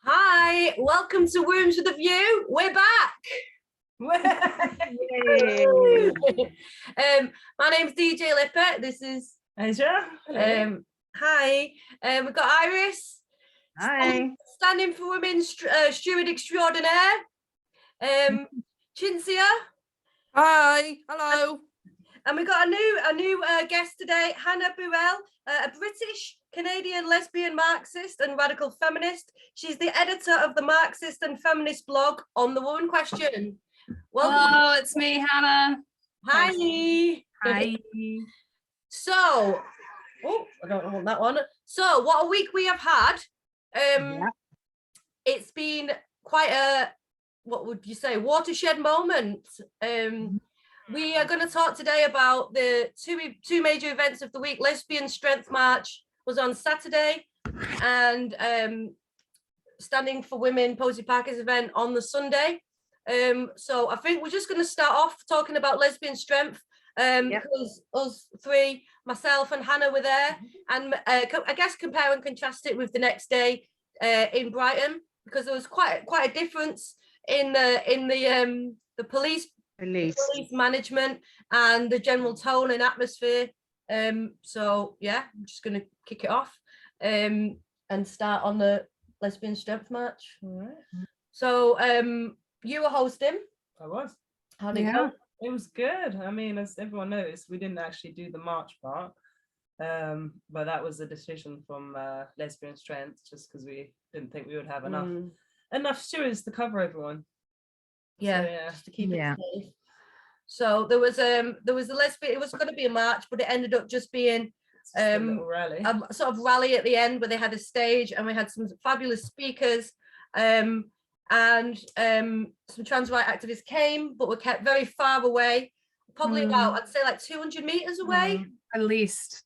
Hi, welcome to Rooms with a View. We're back. My name's DJ Lippy. This is Asia. Hi. We've got Iris. Hi. Standing for women, steward extraordinaire. Chinzia. Hi. Hello. And we've got a new guest today, Hanhah Berelli, a British Canadian lesbian Marxist and radical feminist. She's the editor of the Marxist and feminist blog On the Woman Question. Welcome. Hello, it's me, Hanhah. Hi. Hi. So, I don't want that one. So, what a week we have had. It's been quite a, what would you say, watershed moment. We are going to talk today about the two major events of the week. Lesbian Strength March was on Saturday, and Standing for Women, Posey Parker's event on the Sunday. So I think we're just going to start off talking about lesbian strength, because us three, myself and Hanhah, were there, and I guess compare and contrast it with the next day in Brighton, because there was quite a difference in the police management and the general tone and atmosphere. So yeah, I'm just going to kick it off and start on the Lesbian Strength March. All right. So you were hosting. I was. How did it go? It was good. I mean, as everyone noticed, we didn't actually do the march part, but that was a decision from Lesbian Strength, just because we didn't think we would have enough stewards to cover everyone. Yeah, just to keep it safe. So there was a lesbian. It was going to be a march, but it ended up just being a rally. A sort of rally at the end, where they had a stage and we had some fabulous speakers, and some trans rights activists came, but were kept very far away, probably about, I'd say, like 200 meters away, at least.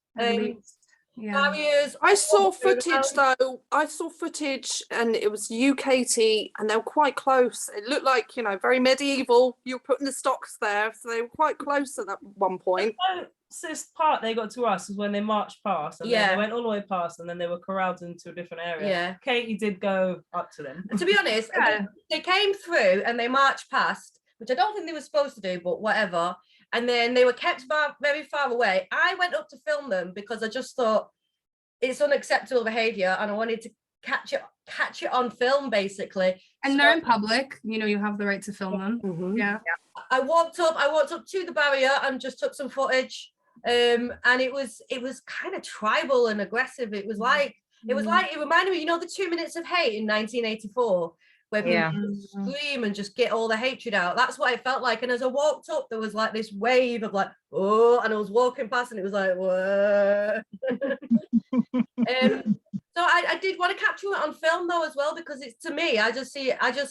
Barriers. I saw footage though. I saw footage, and it was UKT, and they were quite close. It looked like, very medieval. You were putting the stocks there, so they were quite close at that one point. This part they got to us was when they marched past, and then they went all the way past, and then they were corralled into a different area. Yeah, Katie did go up to them. To be honest, they came through and they marched past, which I don't think they were supposed to do, but whatever. And then they were kept very far away. I went up to film them because I just thought it's unacceptable behavior, and I wanted to catch it on film, basically. And they're in public, you have the right to film them. Yeah. I walked up to the barrier and just took some footage. And it was kind of tribal and aggressive. It was like it reminded me, the 2 minutes of hate in 1984, where people scream and just get all the hatred out. That's what it felt like. And as I walked up, there was like this wave of like, oh, and I was walking past, and it was like, whoa. So I did want to capture it on film though as well, because it's, to me, I just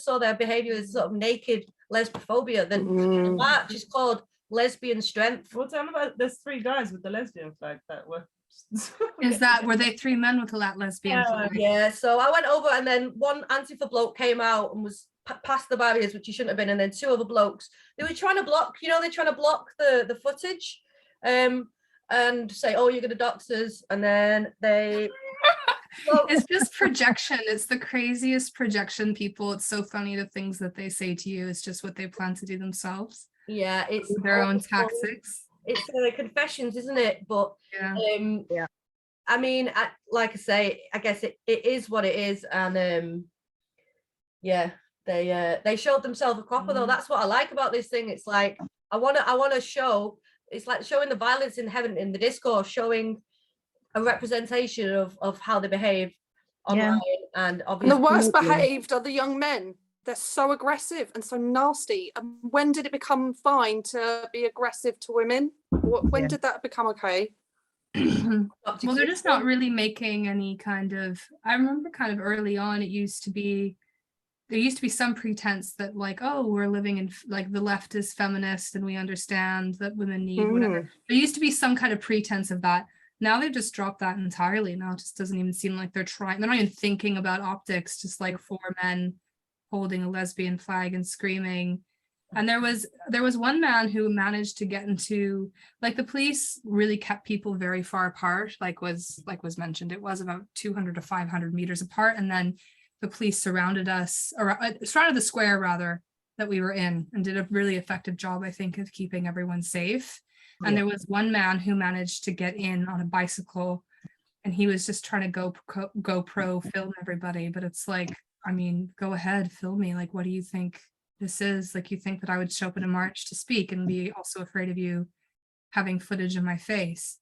saw their behavior as sort of naked lesbophobia. The march is called Lesbian Strength. Well, tell me about, there's 3 guys with the lesbian flag that were. Were they 3 men with that lesbian flag? Yeah, so I went over, and then one Antifa bloke came out and was past the barriers, which he shouldn't have been, and then 2 other blokes, they were trying to block, they're trying to block the footage, and say, oh, you're gonna dox us, and then they it's just projection. It's the craziest projection, people. It's so funny, the things that they say to you is just what they plan to do themselves. Yeah, it's their own tactics. It's confessions, isn't it? But I mean, like I say, I guess it is what it is, and they showed themselves a cropper though. That's what I like about this thing. It's like I want to show. It's like showing the violence in the discourse, showing a representation of how they behave online, and obviously the worst behaved are the young men. They're so aggressive and so nasty. And when did it become fine to be aggressive to women? When did that become okay? Well, they're just not really making any kind of, I remember kind of early on, there used to be some pretense that like, oh, we're living in, like, the left is feminist and we understand that women need whatever. There used to be some kind of pretense of that. Now they've just dropped that entirely. Now it just doesn't even seem like they're trying. They're not even thinking about optics, just like 4 men holding a lesbian flag and screaming. And there was one man who managed to get into, like, the police really kept people very far apart, like was mentioned. It was about 200 to 500 meters apart, and then the police surrounded the square rather that we were in, and did a really effective job, I think, of keeping everyone safe. And there was one man who managed to get in on a bicycle, and he was just trying to GoPro film everybody. But it's like, I mean, go ahead, film me. Like, what do you think this is? Like, you think that I would show up in a march to speak and be also afraid of you having footage of my face?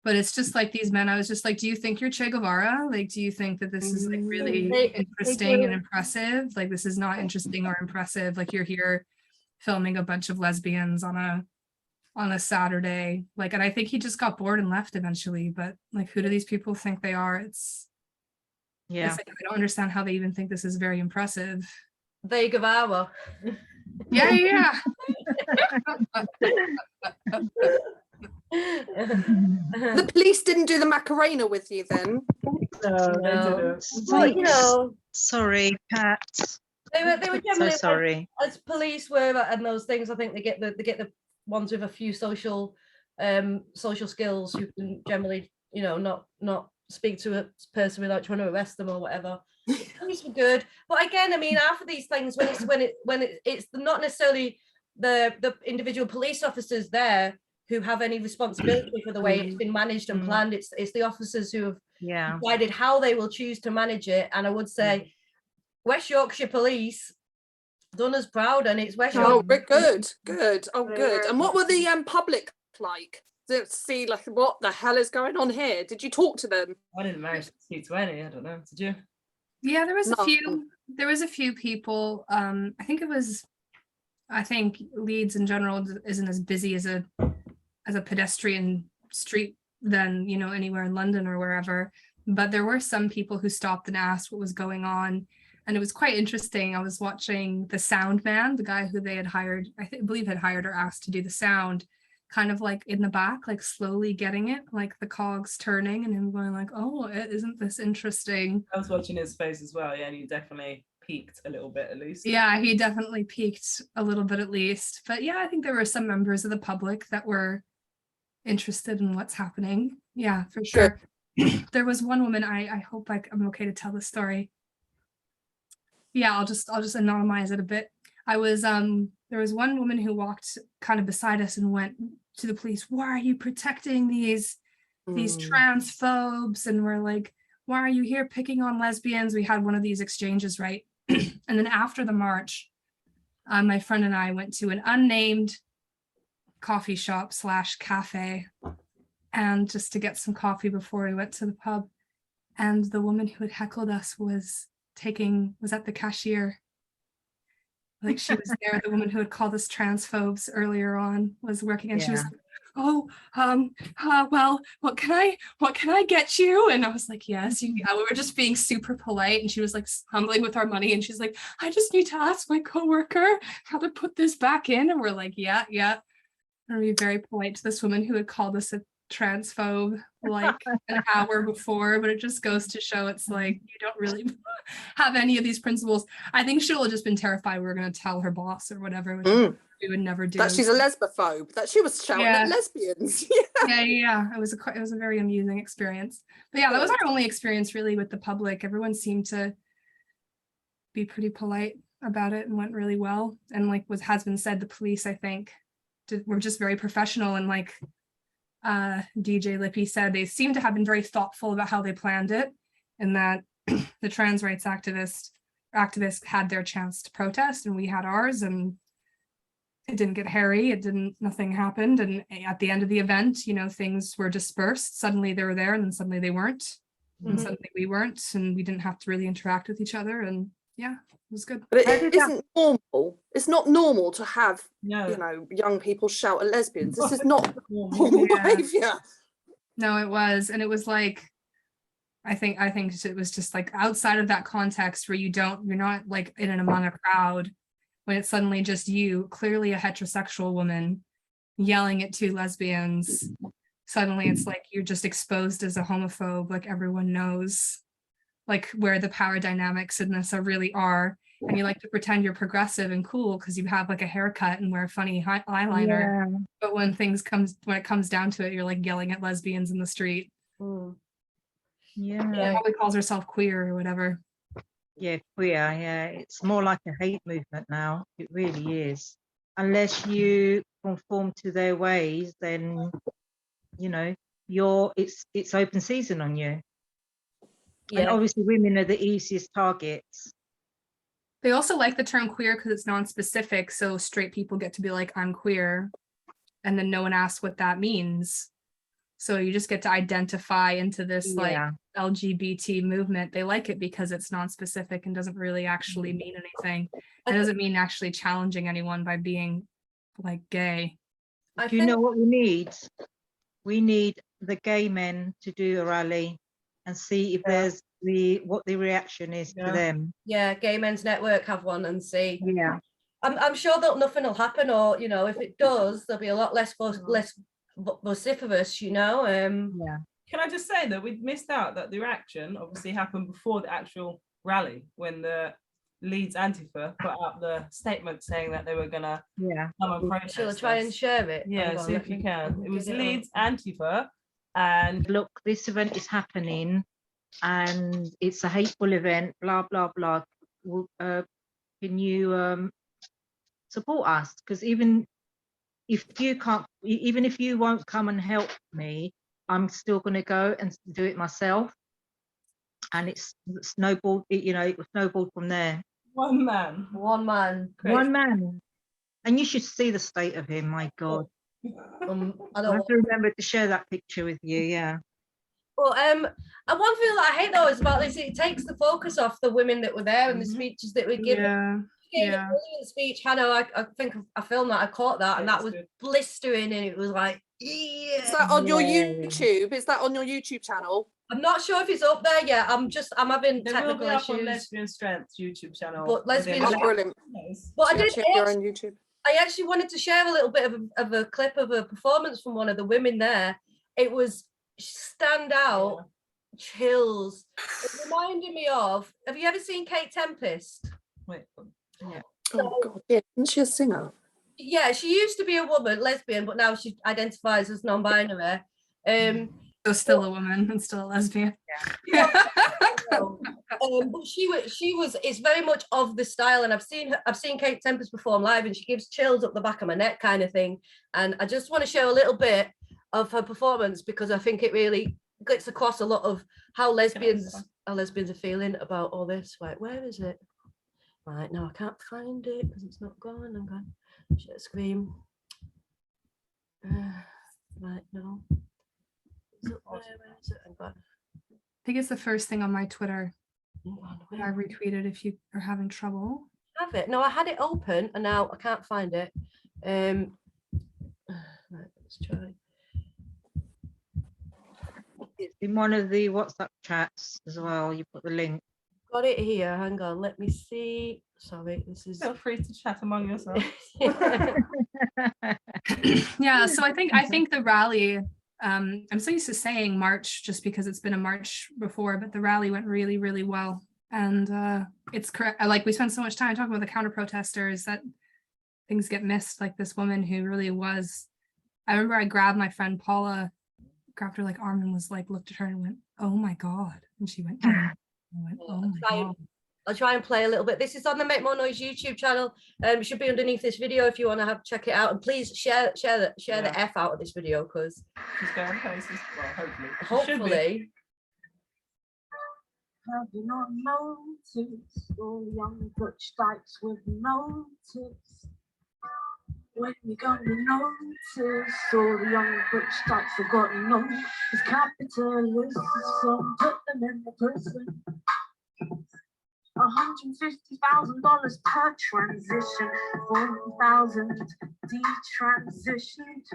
But it's just like these men, I was just like, do you think you're Che Guevara? Like, do you think that this is like really interesting and impressive? Like, this is not interesting or impressive. Like, you're here filming a bunch of lesbians on a Saturday. Like, and I think he just got bored and left eventually. But like, who do these people think they are? It's like, I don't understand how they even think this is very impressive. They Guevara. Yeah. The police didn't do the Macarena with you then? No. But, you know, Sorry, Pat. they were generally, So sorry. as police were and those things. I think they get the ones with a few social skills who can generally, you know, not speak to a person without trying to arrest them or whatever. Police were good, but again, I mean, after these things, when it's not necessarily the individual police officers there who have any responsibility for the way it's been managed and planned. It's the officers who have decided how they will choose to manage it. And I would say West Yorkshire Police done us proud, and it's West Yorkshire. Oh, good. Oh, good. And what were the public like? To see like what the hell is going on here? Did you talk to them? I didn't manage to speak to any. I don't know. Did you? Yeah, there was a few people. I think Leeds in general isn't as busy as a pedestrian street than, you know, anywhere in London or wherever. But there were some people who stopped and asked what was going on. And it was quite interesting. I was watching the sound man, the guy who they had hired, I believe had hired or asked to do the sound, kind of like in the back, like slowly getting it, like the cogs turning, and him going like, oh, isn't this interesting? I was watching his face as well, yeah, and he definitely peaked a little bit at least. Yeah, he definitely peaked a little bit at least. But yeah, I think there were some members of the public that were interested in what's happening. Yeah, for sure. There was one woman, I hope I'm okay to tell the story. Yeah, I'll just anonymize it a bit. There was one woman who walked kind of beside us and went to the police, why are you protecting these transphobes? And we're like, why are you here picking on lesbians? We had one of these exchanges, right? And then after the march, my friend and I went to an unnamed coffee shop / cafe, and just to get some coffee before we went to the pub. And the woman who had heckled us was at the cashier. Like, she was there. The woman who had called us transphobes earlier on was working, and she was like, oh, well, what can I get you? And I was like, yes, we were just being super polite, and she was like humbling with our money, and she's like, I just need to ask my coworker how to put this back in. And we're like, yeah. And we were very polite to this woman who had called us a transphobe like an hour before. But it just goes to show, it's like, you don't really have any of these principles. I think she'll have just been terrified we were going to tell her boss or whatever, which we would never do. That she's a lesbophobe, that she was shouting at lesbians. Yeah. It was a very amusing experience. But yeah, that was our only experience really with the public. Everyone seemed to be pretty polite about it and went really well. And like has been said, the police, I think, were just very professional, and like DJ Lippy said, they seem to have been very thoughtful about how they planned it, and that the trans rights activists had their chance to protest, and we had ours, and it didn't get hairy. Nothing happened. And at the end of the event, you know, things were dispersed. Suddenly they were there, and then suddenly they weren't, and suddenly we weren't, and we didn't have to really interact with each other. And yeah, it was good. But it isn't normal. It's not normal to have, you know, young people shout at lesbians. This is not normal behavior. No, it was. And it was like, I think it was just like outside of that context where you're not like in and among a crowd, when it's suddenly just you, clearly a heterosexual woman, yelling at two lesbians. Suddenly it's like you're just exposed as a homophobe. Like, everyone knows like where the power dynamics in this really are. and you like to pretend you're progressive and cool because you have like a haircut and wear funny eyeliner. Yeah. But when it comes down to it, you're like yelling at lesbians in the street. Yeah. Yeah. Probably calls herself queer or whatever. Yeah, queer. Yeah, it's more like a hate movement now. It really is. Unless you conform to their ways, then you know it's open season on you. And Yeah. obviously, women are the easiest targets. They also like the term queer because it's non-specific, so straight people get to be like, I'm queer, and then no one asks what that means. So you just get to identify into this like LGBT movement. They like it because it's non-specific and doesn't really actually mean anything. It doesn't mean actually challenging anyone by being like gay. Do you know what we need? We need the gay men to do a rally and see if there's what the reaction is to them. Yeah, Gay Men's Network have one and see. Yeah. I'm sure that nothing will happen, or if it does, there'll be a lot less vociferous, Yeah. Can I just say that we missed out that the reaction obviously happened before the actual rally, when the Leeds Antifa put out the statement saying that they were gonna come and protest. Shall I try and share it? Yeah, see if you can. It was Leeds Antifa, and look, this event is happening and it's a hateful event, blah blah blah. Can you support us? Because even if you won't come and help me, I'm still going to go and do it myself. And it snowballed. It was snowballed from there. One man. And you should see the state of him. My God. I have to remember to share that picture with you. Yeah. Well, and one thing that I hate though is about this, it takes the focus off the women that were there and the speeches that were given. Yeah. Brilliant speech, Hanhah. I think I filmed that. I caught that, and that was blistering, and it was like, Is that on your YouTube? Is that on your YouTube channel? I'm not sure if it's up there yet. I'm having technical issues. On Lesbian Strength YouTube channel. But Lesbian Strength, brilliant. But I did check your own YouTube. I actually wanted to share a little bit of a clip of a performance from one of the women there. It was stand out, chills. It reminded me of. Have you ever seen Kate Tempest? Wait. Yeah. Oh God, yeah. Isn't she a singer? Yeah, she used to be a woman, lesbian, but now she identifies as non-binary. So still a woman and still a lesbian. Yeah. But she was. It's very much of the style, and I've seen Kate Tempest perform live, and she gives chills up the back of my neck, kind of thing. And I just want to share a little bit of her performance because I think it really gets across a lot of how lesbians are feeling about all this. Right, where is it? Right, now I can't find it because it's not gone. I'm going share screen. Right, no. Is it where is it? I think it's the first thing on my Twitter. I retweeted if you are having trouble. Have it? No, I had it open and now I can't find it. Right, let's try. It's in one of the WhatsApp chats as well. You put the link. Got it here. Hang on. Let me see. Sorry, this is. Feel free to chat among yourselves. Yeah. So I think the rally. I'm so used to saying March just because it's been a March before, but the rally went really, really well. And it's correct. We spent so much time talking about the counter protesters that things get missed. Like this woman who really was. I remember I grabbed my friend Paula, grabbed her like arm and was like, looked at her and went, "Oh my God!" And she went, "Oh my God." I'll try and play a little bit. This is on the Make More Noise YouTube channel. It should be underneath this video if you want to check it out. And please share the F out of this video because she's going places. Well, hopefully. Have you not noticed all young butch dykes with no tips? When you gonna notice all the young butch dykes have got no, it's capitalism, put them in the prison. $150,000 per transition, 40,000 detransitioned.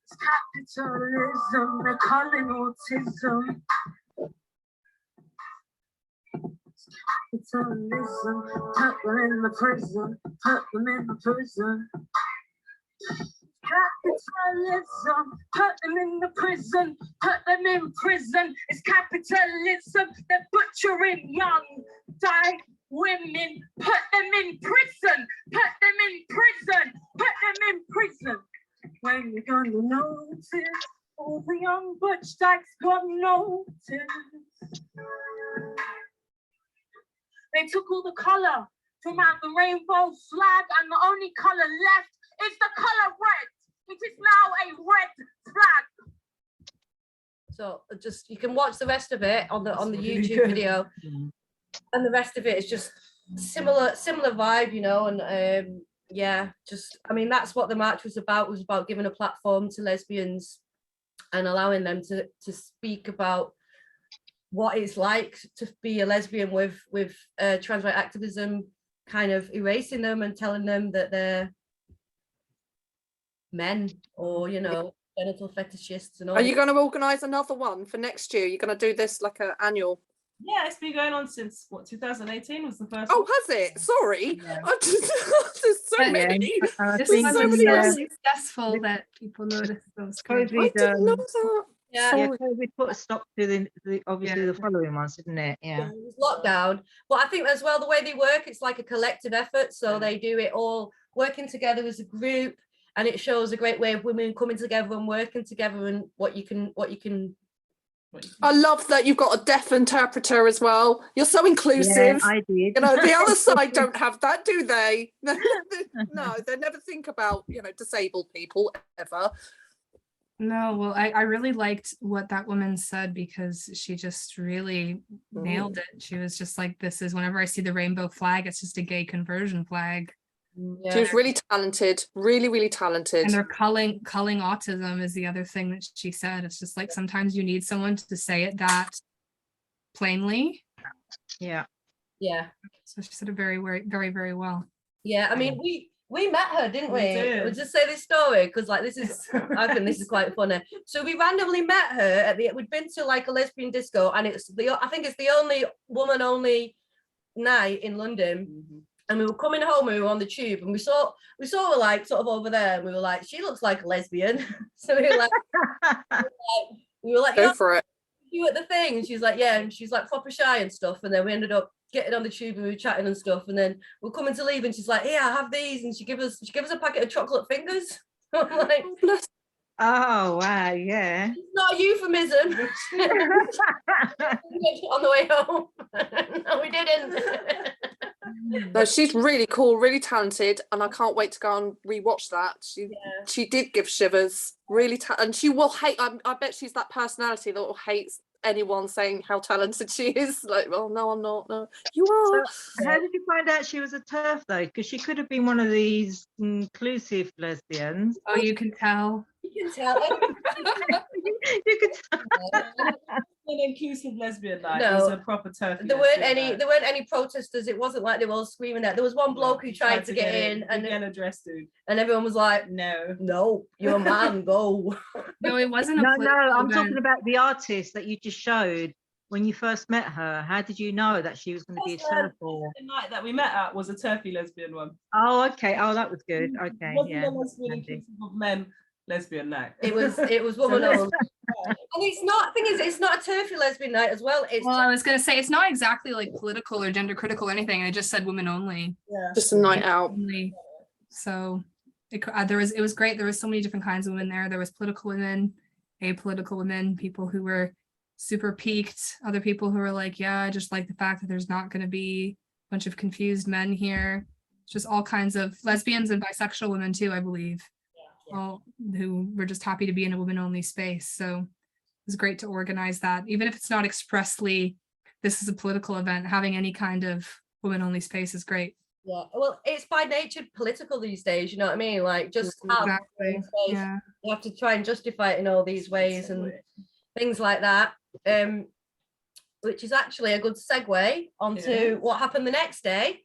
It's capitalism, they're calling autism. It's capitalism, put them in the prison, put them in the prison. Capitalism, put them in the prison, put them in prison. It's capitalism, they're butchering young women, put them in prison, put them in prison, put them in prison. When you're gonna notice, all the young butch dykes got notice. They took all the colour from out the rainbow flag, and the only colour left is the colour red. It is now a red flag. So just you can watch the rest of it on the YouTube video, and the rest of it is just similar vibe, you know. And yeah, just I mean that's what the march was about giving a platform to lesbians and allowing them to speak about what it's like to be a lesbian with trans right activism kind of erasing them and telling them that they're men, or you know, genital fetishists and all. Are you going to organise another one for next year? You're going to do this like an annual? Yeah, it's been going on since what, 2018 was the first Oh, one. has it? Sorry. Yeah. There's so many. This There's one so was many so others. successful that people noticed those. COVID, I didn't know that. Yeah. yeah, COVID put a stop to the obviously the following ones, didn't it? Yeah. It was lockdown, but I think as well the way they work, it's like a collective effort, so they do it all working together as a group, and it shows a great way of women coming together and working together, and what you can I love that you've got a deaf interpreter as well. You're so inclusive. Yeah, I did. You know, the other side don't have that, do they? No, they never think about, you know, disabled people ever. No, well, I really liked what that woman said, because she just really nailed it. She was just like, this is, whenever I see the rainbow flag, it's just a gay conversion flag. Yeah. She was really talented, really, really talented. And they're culling autism is the other thing that she said. It's just like sometimes you need someone to say it that plainly. Yeah. Yeah. So she said it very, very, very, very well. Yeah, I mean, we met her, didn't we? We did. We'll just say this story because, like, this is I think this is quite funny. So we randomly met her at we'd been to like a lesbian disco, and I think it's the only woman only night in London. And we were coming home, and we were on the tube, and we saw her like sort of over there, and we were like, she looks like a lesbian. So we were like, Go for it. you at the thing, and she's like, yeah, and she's like proper shy and stuff. And then we ended up getting on the tube, and we were chatting and stuff, and then we're coming to leave, and she's like, yeah, I have these, and she gives us a packet of chocolate fingers. I'm like, Oh wow, yeah. it's not a euphemism. On the way home. No, we didn't. No, she's really cool, really talented, and I can't wait to go and rewatch that. She did give shivers, really, and she will hate. I bet she's that personality that will hate anyone saying how talented she is. Like, well, no, I'm not. No, you are. So how did you find out she was a TERF though? Because she could have been one of these inclusive lesbians. Oh, you can tell. You can tell. You could tell. An inclusive lesbian night. No. It was a proper turkey. There weren't any protesters. It wasn't like they were all screaming that. There was one bloke who tried to get in, and yellow dress dude. And everyone was like, no, you're a man, go. No, it wasn't. No, I'm talking about the artist that you just showed when you first met her. How did you know that she was going to be a TERF? The night that we met at was a turkey lesbian one. Oh, okay. Oh, that was good. Okay, Wasn't yeah. a lesbian inclusive of men lesbian night. It was woman only. And it's not. Thing is, it's not a turfy lesbian night as well. Well, I was gonna say it's not exactly like political or gender critical or anything. I just said women only. Yeah. Just a night out. Only. So it was great. There was so many different kinds of women there. There was political women, apolitical women, people who were super peaked, other people who were like, yeah, I just like the fact that there's not going to be a bunch of confused men here. Just all kinds of lesbians and bisexual women too, I believe. All who were just happy to be in a women only space. So it was great to organize that, even if it's not expressly this is a political event. Having any kind of women only space is great. Yeah, well, it's by nature political these days, you know what I mean? Like, just Exactly. You have to try and justify it in all these ways and things like that, which is actually a good segue onto what happened the next day,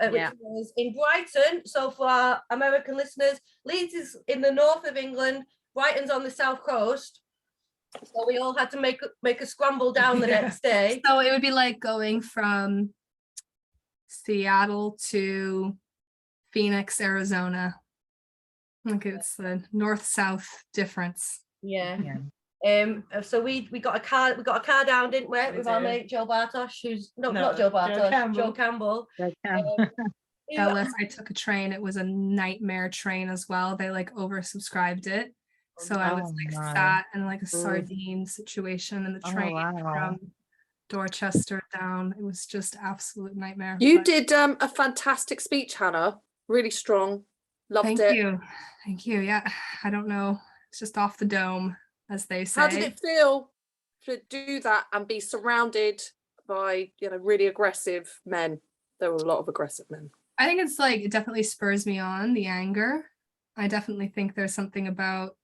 which was in Brighton. So for our American listeners, Leeds is in the north of England, Brighton's on the south coast. So we all had to make a scramble down the next day. So it would be like going from Seattle to Phoenix, Arizona. Like it's the north-south difference. Yeah. So we got a car down, didn't we, with our mate Joe Bartosh, who's not Joe Bartosh, Joe Campbell. Ellis, I took a train. It was a nightmare train as well. They like oversubscribed it. So I was like sat in like a sardine situation in the train from Dorchester down. It was just absolute nightmare. You did a fantastic speech, Hanhah. Really strong. Loved it. Thank you. Yeah, I don't know. It's just off the dome, as they say. How did it feel to do that and be surrounded by, you know, really aggressive men? There were a lot of aggressive men. I think it's like, it definitely spurs me on, the anger. I definitely think there's something about,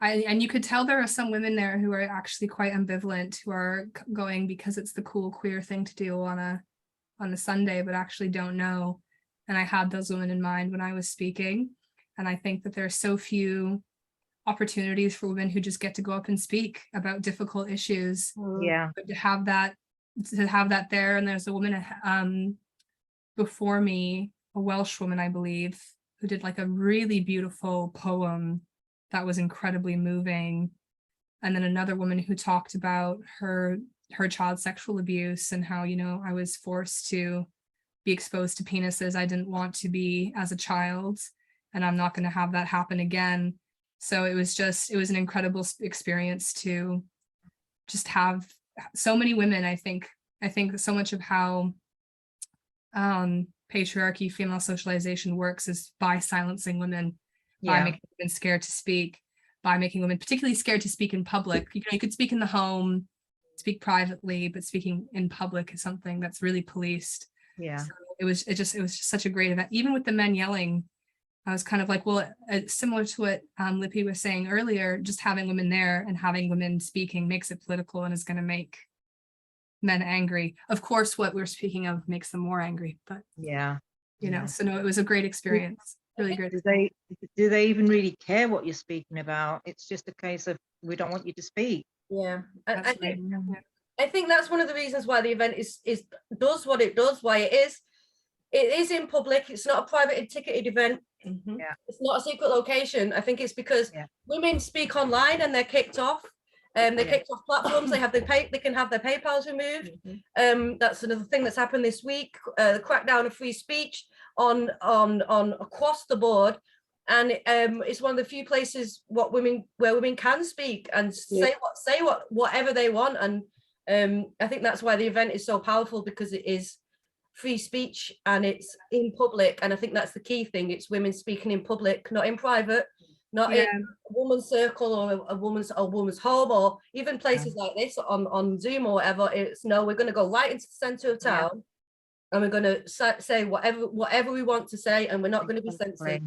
and you could tell there are some women there who are actually quite ambivalent, who are going because it's the cool queer thing to do on a Sunday, but actually don't know. And I had those women in mind when I was speaking. And I think that there are so few opportunities for women who just get to go up and speak about difficult issues. Yeah. But to have that there, and there's a woman before me, a Welsh woman, I believe, who did like a really beautiful poem that was incredibly moving. And then another woman who talked about her child sexual abuse and how, you know, I was forced to be exposed to penises I didn't want to be as a child, and I'm not going to have that happen again. So it was an incredible experience to just have so many women. I think so much of how patriarchy, female socialization works is by silencing women, by making women scared to speak, by making women particularly scared to speak in public. You know, you could speak in the home, speak privately, but speaking in public is something that's really policed. Yeah. So it was just such a great event. Even with the men yelling, I was kind of like, well, similar to what Lippy was saying earlier, just having women there and having women speaking makes it political and is going to make men angry. Of course, what we're speaking of makes them more angry, but you know, so no, it was a great experience. Really great. Do they even really care what you're speaking about? It's just a case of, we don't want you to speak. Yeah. I think that's one of the reasons why the event does what it does, why it is in public. It's not a private ticketed event. Yeah. It's not a secret location. I think it's because women speak online and they're kicked off. They're kicked off platforms. They can have their PayPals removed. That's another thing that's happened this week. The crackdown of free speech on across the board, and it's one of the few places where women can speak and say whatever they want. And I think that's why the event is so powerful, because it is free speech and it's in public. And I think that's the key thing. It's women speaking in public, not in private, not in a woman's circle or a woman's home, or even places like this on Zoom or whatever. It's no, we're going to go right into the centre of town, and we're going to say whatever we want to say, and we're not going to be censored.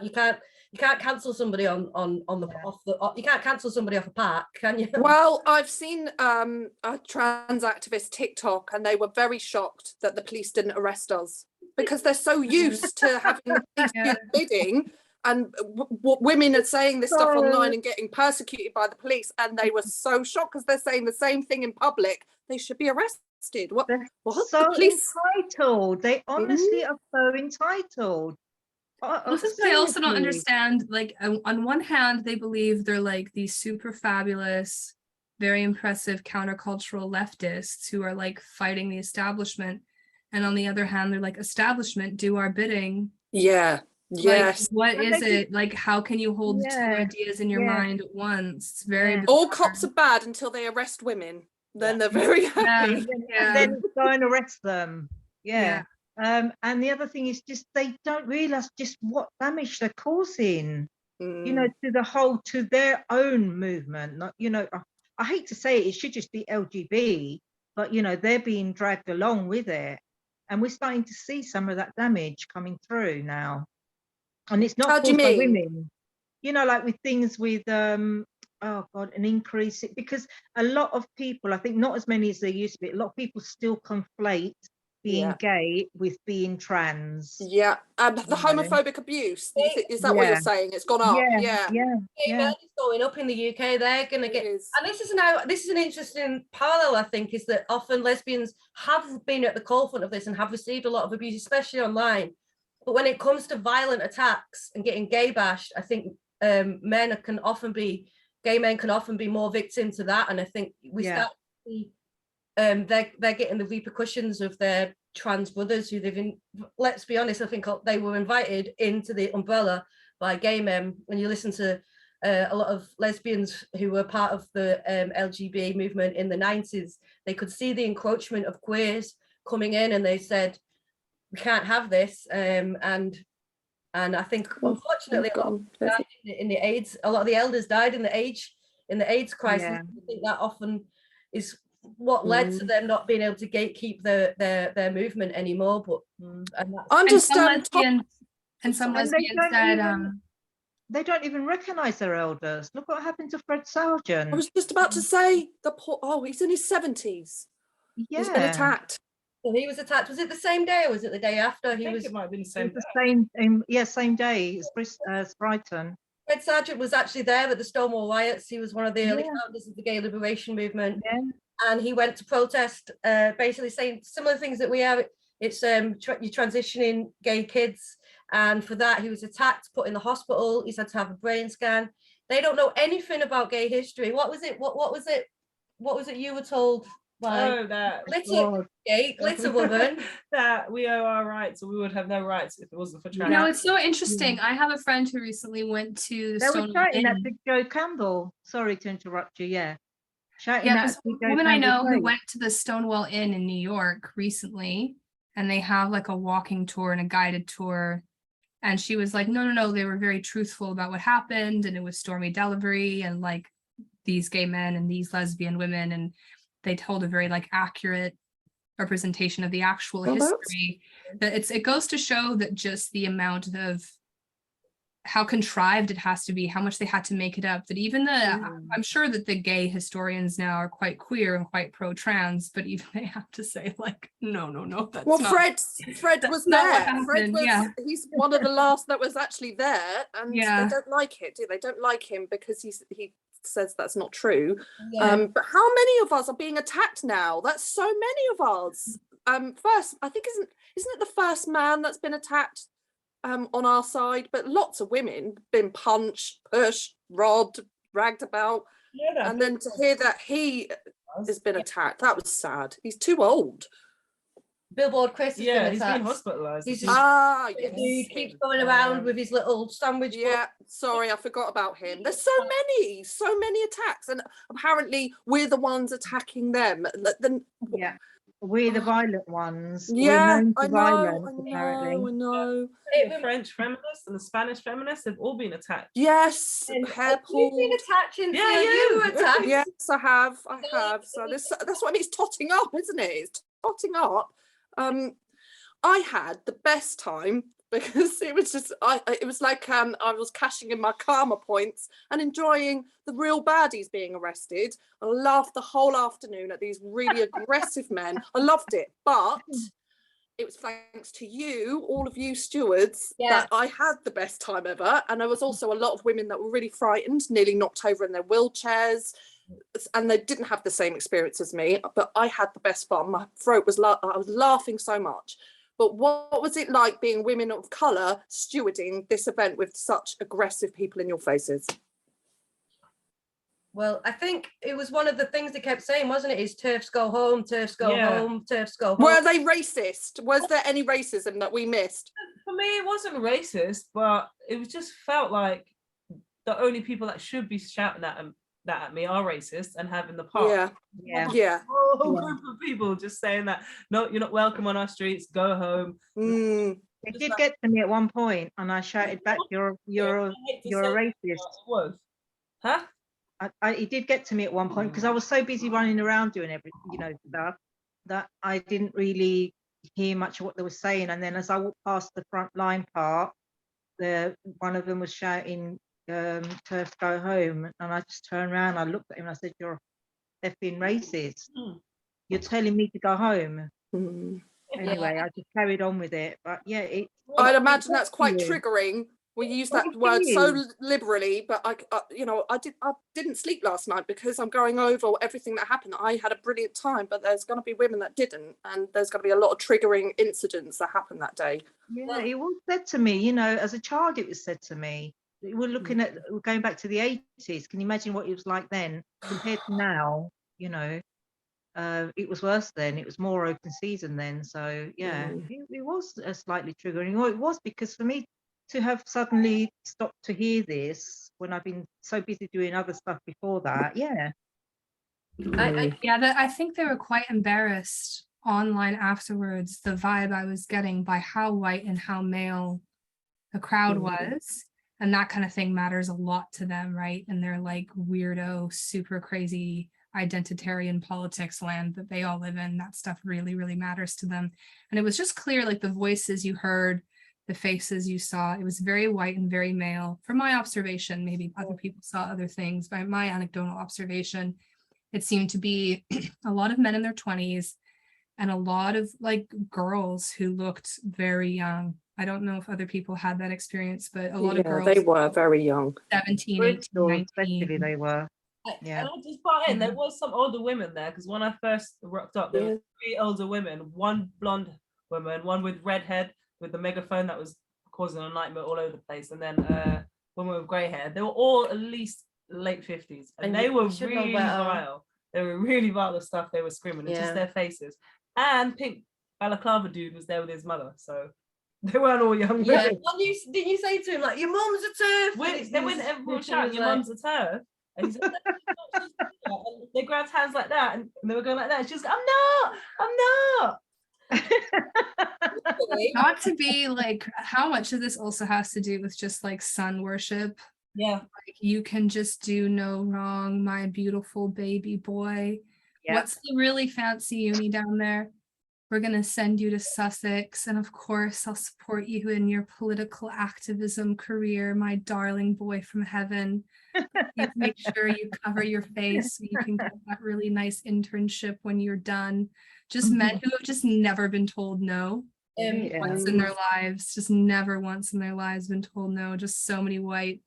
You can't cancel somebody you can't cancel somebody off a park, can you? Well, I've seen a trans activist TikTok, and they were very shocked that the police didn't arrest us, because they're so used to having the police do the bidding, and women are saying this stuff online and getting persecuted by the police, and they were so shocked because they're saying the same thing in public. They should be arrested. What? So the police entitled. They honestly are so entitled. This is what I also don't understand. Like, on one hand, they believe they're like these super fabulous, very impressive countercultural leftists who are like fighting the establishment, and on the other hand, they're like, establishment, do our bidding. Yeah. Yes. Like, what is it? Like, how can you hold two ideas in your mind at once? It's very bizarre. All cops are bad until they arrest women. Then they're very happy. And then go and arrest them. And the other thing is just they don't realise just what damage they're causing, you know, to their own movement. Not, you know, I hate to say it should just be LGB, but you know, they're being dragged along with it, and we're starting to see some of that damage coming through now. And it's not caused by women, you know, like with things with an increase, because a lot of people, I think not as many as there used to be, a lot of people still conflate being gay with being trans. And the homophobic abuse, is that what you're saying? It's gone up. It's going up in the UK. They're going to get, and this is an interesting parallel, I think, is that often lesbians have been at the forefront of this and have received a lot of abuse, especially online. But when it comes to violent attacks and getting gay bashed, I think men can often be gay men can often be more victim to that. And I think we start to see they're getting the repercussions of their trans brothers who they've let's be honest, I think they were invited into the umbrella by gay men. When you listen to a lot of lesbians who were part of the LGBT movement in the 90s, they could see the encroachment of queers coming in, and they said, we can't have this. And I think unfortunately a lot of died in the AIDS, a lot of the elders died in the AIDS crisis. I think that often is what led to them not being able to gatekeep their movement anymore. But I'm just some lesbians said they don't even recognise their elders. Look what happened to Fred Sargent. I was just about to say, he's in his 70s. Yeah. He's been attacked. So he was attacked. Was it the same day or was it the day after? I think it might have been the same day. Same day. It's Brighton. Fred Sargent was actually there at the Stonewall riots. He was one of the early founders of the gay liberation movement. Yeah. And he went to protest, basically saying similar things that we have. It's you're transitioning gay kids. And for that, he was attacked, put in the hospital. He's had to have a brain scan. They don't know anything about gay history. What was it? What was it? What was it you were told by glitter woman? That we owe our rights, or we would have no rights if it wasn't for trans. No, it's so interesting. I have a friend who recently went to the Stonewall Inn. That big Joe Campbell. Sorry to interrupt you. Yeah. There's a woman I know who went to the Stonewall Inn in New York recently, and they have like a walking tour and a guided tour. And she was like, no, they were very truthful about what happened. And it was Stormy Delivery and like these gay men and these lesbian women. And they told a very like accurate representation of the actual history. That it goes to show that just the amount of how contrived it has to be, how much they had to make it up, that even I'm sure that the gay historians now are quite queer and quite pro-trans, but even they have to say like, no, that's not. Fred was there. Fred was, he's one of the last that was actually there, and they don't like it, do they? Don't like him because he says that's not true. But how many of us are being attacked now? That's so many of us. First, I think isn't it the first man that's been attacked on our side, but lots of women been punched, pushed, robbed, dragged about, and then to hear that he has been attacked, that was sad. He's too old. Billboard Chris has been attacked. He's been hospitalised. He keeps going around with his little sandwich. Sorry, I forgot about him. There's so many attacks, and apparently we're the ones attacking them. We're the violent ones. Yeah, I know. The French feminists and the Spanish feminists have all been attacked. Yes, hair pulled. You've been attacked, Chinzia. You were attacked. Yes, I have. So that's what I mean. It's totting up, isn't it? It's totting up. I had the best time because it was just it was like I was cashing in my karma points and enjoying the real baddies being arrested. I laughed the whole afternoon at these really aggressive men. I loved it, but it was thanks to you, all of you stewards, that I had the best time ever. And there was also a lot of women that were really frightened, nearly knocked over in their wheelchairs, and they didn't have the same experience as me, but I had the best fun. My throat was I was laughing so much. But what was it like being women of colour stewarding this event with such aggressive people in your faces? Well, I think it was one of the things they kept saying, wasn't it? Is TERFs go home, TERFs go home, TERFs go home. Were they racist? Was there any racism that we missed? For me, it wasn't racist, but it just felt like the only people that should be shouting that at me are racist and have in the past. Yeah. A whole group of people just saying that, no, you're not welcome on our streets, go home. It did get to me at one point, and I shouted back, you're a racist. It was. Huh? It did get to me at one point because I was so busy running around doing everything, stuff, that I didn't really hear much of what they were saying. And then as I walked past the front line part, one of them was shouting, TERFs go home, and I just turned around, I looked at him and I said, you're effing racist. You're telling me to go home. Anyway, I just carried on with it. But I'd imagine that's quite triggering. We use that word so liberally, but I didn't sleep last night because I'm going over everything that happened. I had a brilliant time, but there's going to be women that didn't, and there's going to be a lot of triggering incidents that happened that day. It was said to me, as a child, it was said to me. we're looking at, we're going back to the 80s. Can you imagine what it was like then compared to now? You know, it was worse then. It was more open season then. So yeah, it was slightly triggering. Well, it was, because for me to have suddenly stopped to hear this when I've been so busy doing other stuff before that, yeah. I think they were quite embarrassed online afterwards, the vibe I was getting by how white and how male the crowd was. And that kind of thing matters a lot to them, right? And they're like weirdo, super crazy identitarian politics land that they all live in. That stuff really, really matters to them. And it was just clear, like the voices you heard, the faces you saw, it was very white and very male. From my observation, maybe other people saw other things. By my anecdotal observation, it seemed to be a lot of men in their 20s and a lot of like girls who looked very young. I don't know if other people had that experience, but a lot of girls. They were very young. 17, Bristol 18, 19. especially, they were. And I just butt in, there was some older women there, because when I first rocked up, there were 3 older women, one blonde woman, one with red head with the megaphone that was causing a nightmare all over the place, and then a woman with grey hair. They were all at least late 50s, and they were really vile. They were really vile, the stuff they were screaming, and just their faces. And pink balaclava dude was there with his mother, so they weren't all young women. Yeah, didn't you say to him, like, your mum's a turf? They went everyone shouting, your mum's a turf. And he said, and they grabbed hands like that, and they were going like that. And she was like, I'm not. Not to be like, how much of this also has to do with just like sun worship? Yeah. Like, you can just do no wrong, my beautiful baby boy. Yeah. What's the really fancy uni down there? We're going to send you to Sussex. And of course, I'll support you in your political activism career, my darling boy from heaven. You make sure you cover your face so you can get that really nice internship when you're done. Just men who have just never been told no once in their lives, just never once in their lives been told no. Just so many white,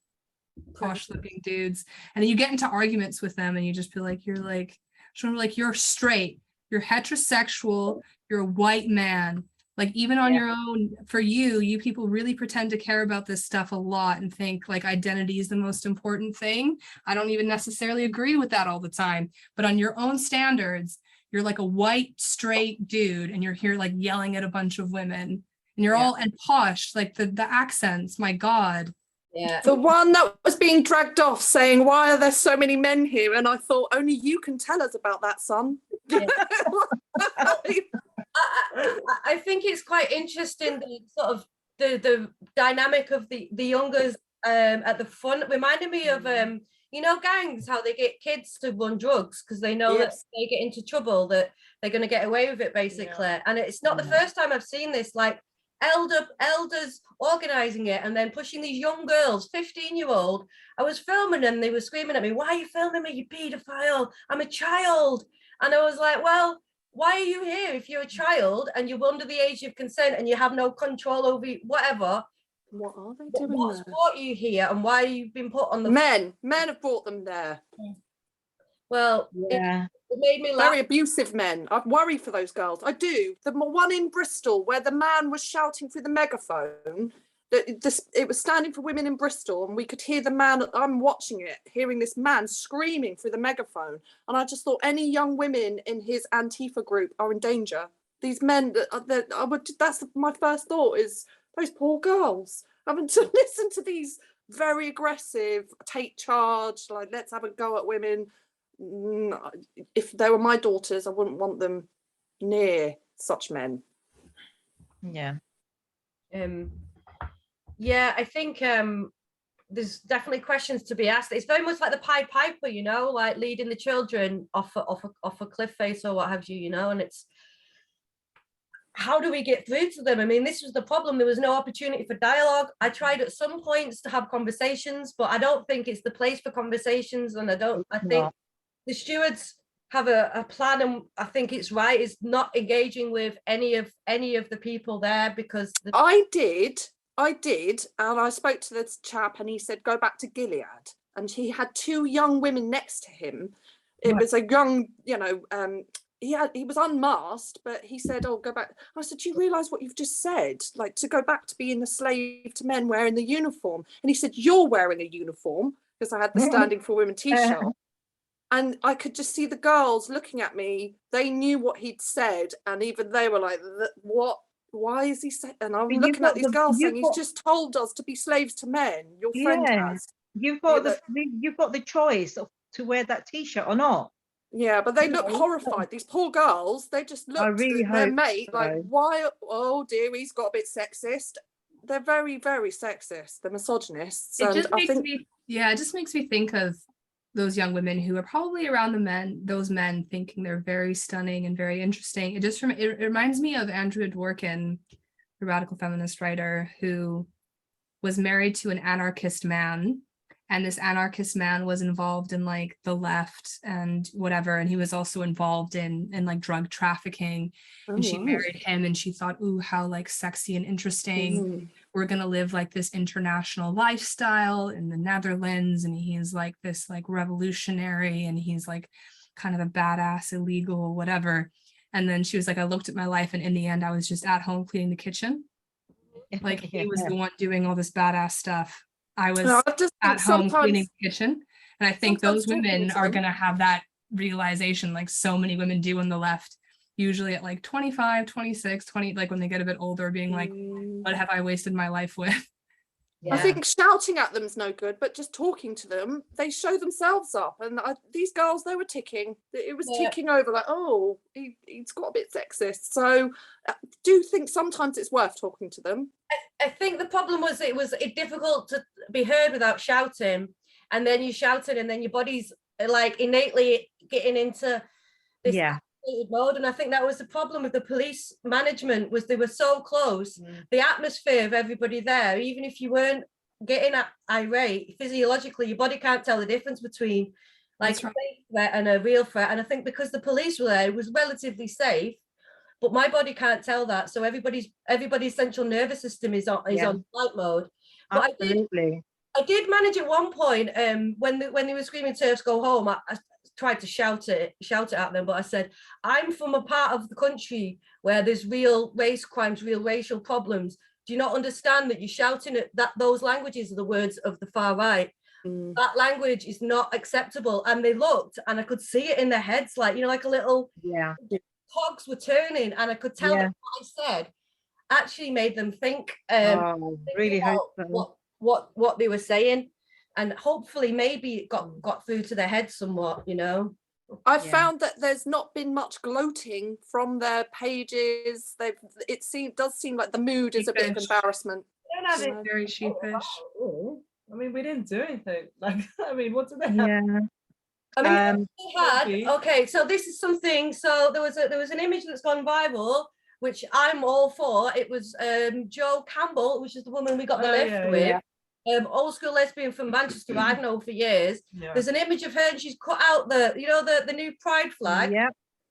posh looking dudes. And then you get into arguments with them and you just feel like you're straight, you're heterosexual, you're a white man. Like, even on your own, for you people really pretend to care about this stuff a lot and think like identity is the most important thing. I don't even necessarily agree with that all the time, but on your own standards, you're like a white straight dude and you're here like yelling at a bunch of women and you're all, and posh, like the accents, my God. Yeah. The one that was being dragged off saying, why are there so many men here? And I thought, only you can tell us about that, son. Yeah. I think it's quite interesting, the sort of the dynamic of the youngers at the front. It reminded me of gangs, how they get kids to run drugs because they know that they get into trouble, that they're going to get away with it, basically. And it's not the first time I've seen this, like elders organizing it and then pushing these young girls, 15-year-old. I was filming and they were screaming at me, why are you filming me, you paedophile, I'm a child. And I was like, well, why are you here if you're a child and you're under the age of consent and you have no control over whatever? What are they doing? What's brought you here and why you've been put on the men have brought them there. Well, it made me laugh. Very abusive men. I worry for those girls. I do. The one in Bristol where the man was shouting through the megaphone, it was standing for women in Bristol, and we could hear the man, I'm watching it, hearing this man screaming through the megaphone. And I just thought any young women in his Antifa group are in danger. These men, that's my first thought, is those poor girls having to listen to these very aggressive, take charge, like, let's have a go at women. If they were my daughters, I wouldn't want them near such men. I think there's definitely questions to be asked. It's very much like the Pied Piper, like leading the children off a cliff face or what have you, and it's, how do we get through to them? I mean, this was the problem. There was no opportunity for dialogue. I tried at some points to have conversations, but I don't think it's the place for conversations. And I think the stewards have a plan, and I think it's right, is not engaging with any of the people there, because I did, and I spoke to this chap and he said, go back to Gilead. And he had 2 young women next to him. It was a young, he was unmasked, but he said, "Oh, go back." I said, "Do you realise what you've just said? Like, to go back to being a slave to men wearing the uniform." And he said, "You're wearing a uniform," because I had the Standing for Women t-shirt. And I could just see the girls looking at me. They knew what he'd said, and even they were like, "What? Why is he saying?" And I'm looking at these girls saying, "He's just told us to be slaves to men. Your friend has." You've got the choice to wear that t-shirt or not. Yeah, but they look horrified. These poor girls, they just looked at their mate like, "Why? Oh dear, he's got a bit sexist." They're very, very sexist. They're misogynists. It just makes me think of those young women who are probably around those men thinking they're very stunning and very interesting. It reminds me of Andrea Dworkin, the radical feminist writer, who was married to an anarchist man. And this anarchist man was involved in like the left and whatever. And he was also involved in like drug trafficking. And she married him and she thought, ooh, how like sexy and interesting. We're going to live like this international lifestyle in the Netherlands. And he's like this like revolutionary and he's like kind of a badass, illegal, whatever. And then she was like, I looked at my life and in the end, I was just at home cleaning the kitchen. Like he was the one doing all this badass stuff. I was at home cleaning the kitchen. And I think those women are going to have that realization like so many women do on the left, usually at like 25, 26, 20, like when they get a bit older, being like, what have I wasted my life with? Yeah. I think shouting at them is no good, but just talking to them, they show themselves up. And these girls, they were ticking. It was ticking over like, oh, he's got a bit sexist. So I do think sometimes it's worth talking to them. I think the problem was it was difficult to be heard without shouting, and then you shouted and then your body's like innately getting into this mode. And I think that was the problem with the police management, was they were so close. The atmosphere of everybody there, even if you weren't getting irate, physiologically your body can't tell the difference between like a fake threat and a real threat. And I think because the police were there, it was relatively safe. But my body can't tell that, so everybody's central nervous system is on flight mode. But absolutely, I did manage at one point. When they were screaming "Turfs go home," I tried to shout it at them, but I said, "I'm from a part of the country where there's real race crimes, real racial problems. Do you not understand that you're shouting at that? Those languages are the words of the far right. That language is not acceptable." And they looked, and I could see it in their heads, like like a little cogs were turning, and I could tell that what I said actually made them think. Really hope so. What they were saying, and hopefully maybe it got through to their heads somewhat. I found that there's not been much gloating from their pages. Does seem like the mood is a bit of embarrassment. Very sheepish. I mean, we didn't do anything. Like, I mean, what did they have? I mean, okay, so this is something. So there was an image that's gone viral, which I'm all for. It was Jo Campbell, which is the woman we got the lift with, old school lesbian from Manchester, I've known for years. There's an image of her, and she's cut out the new pride flag.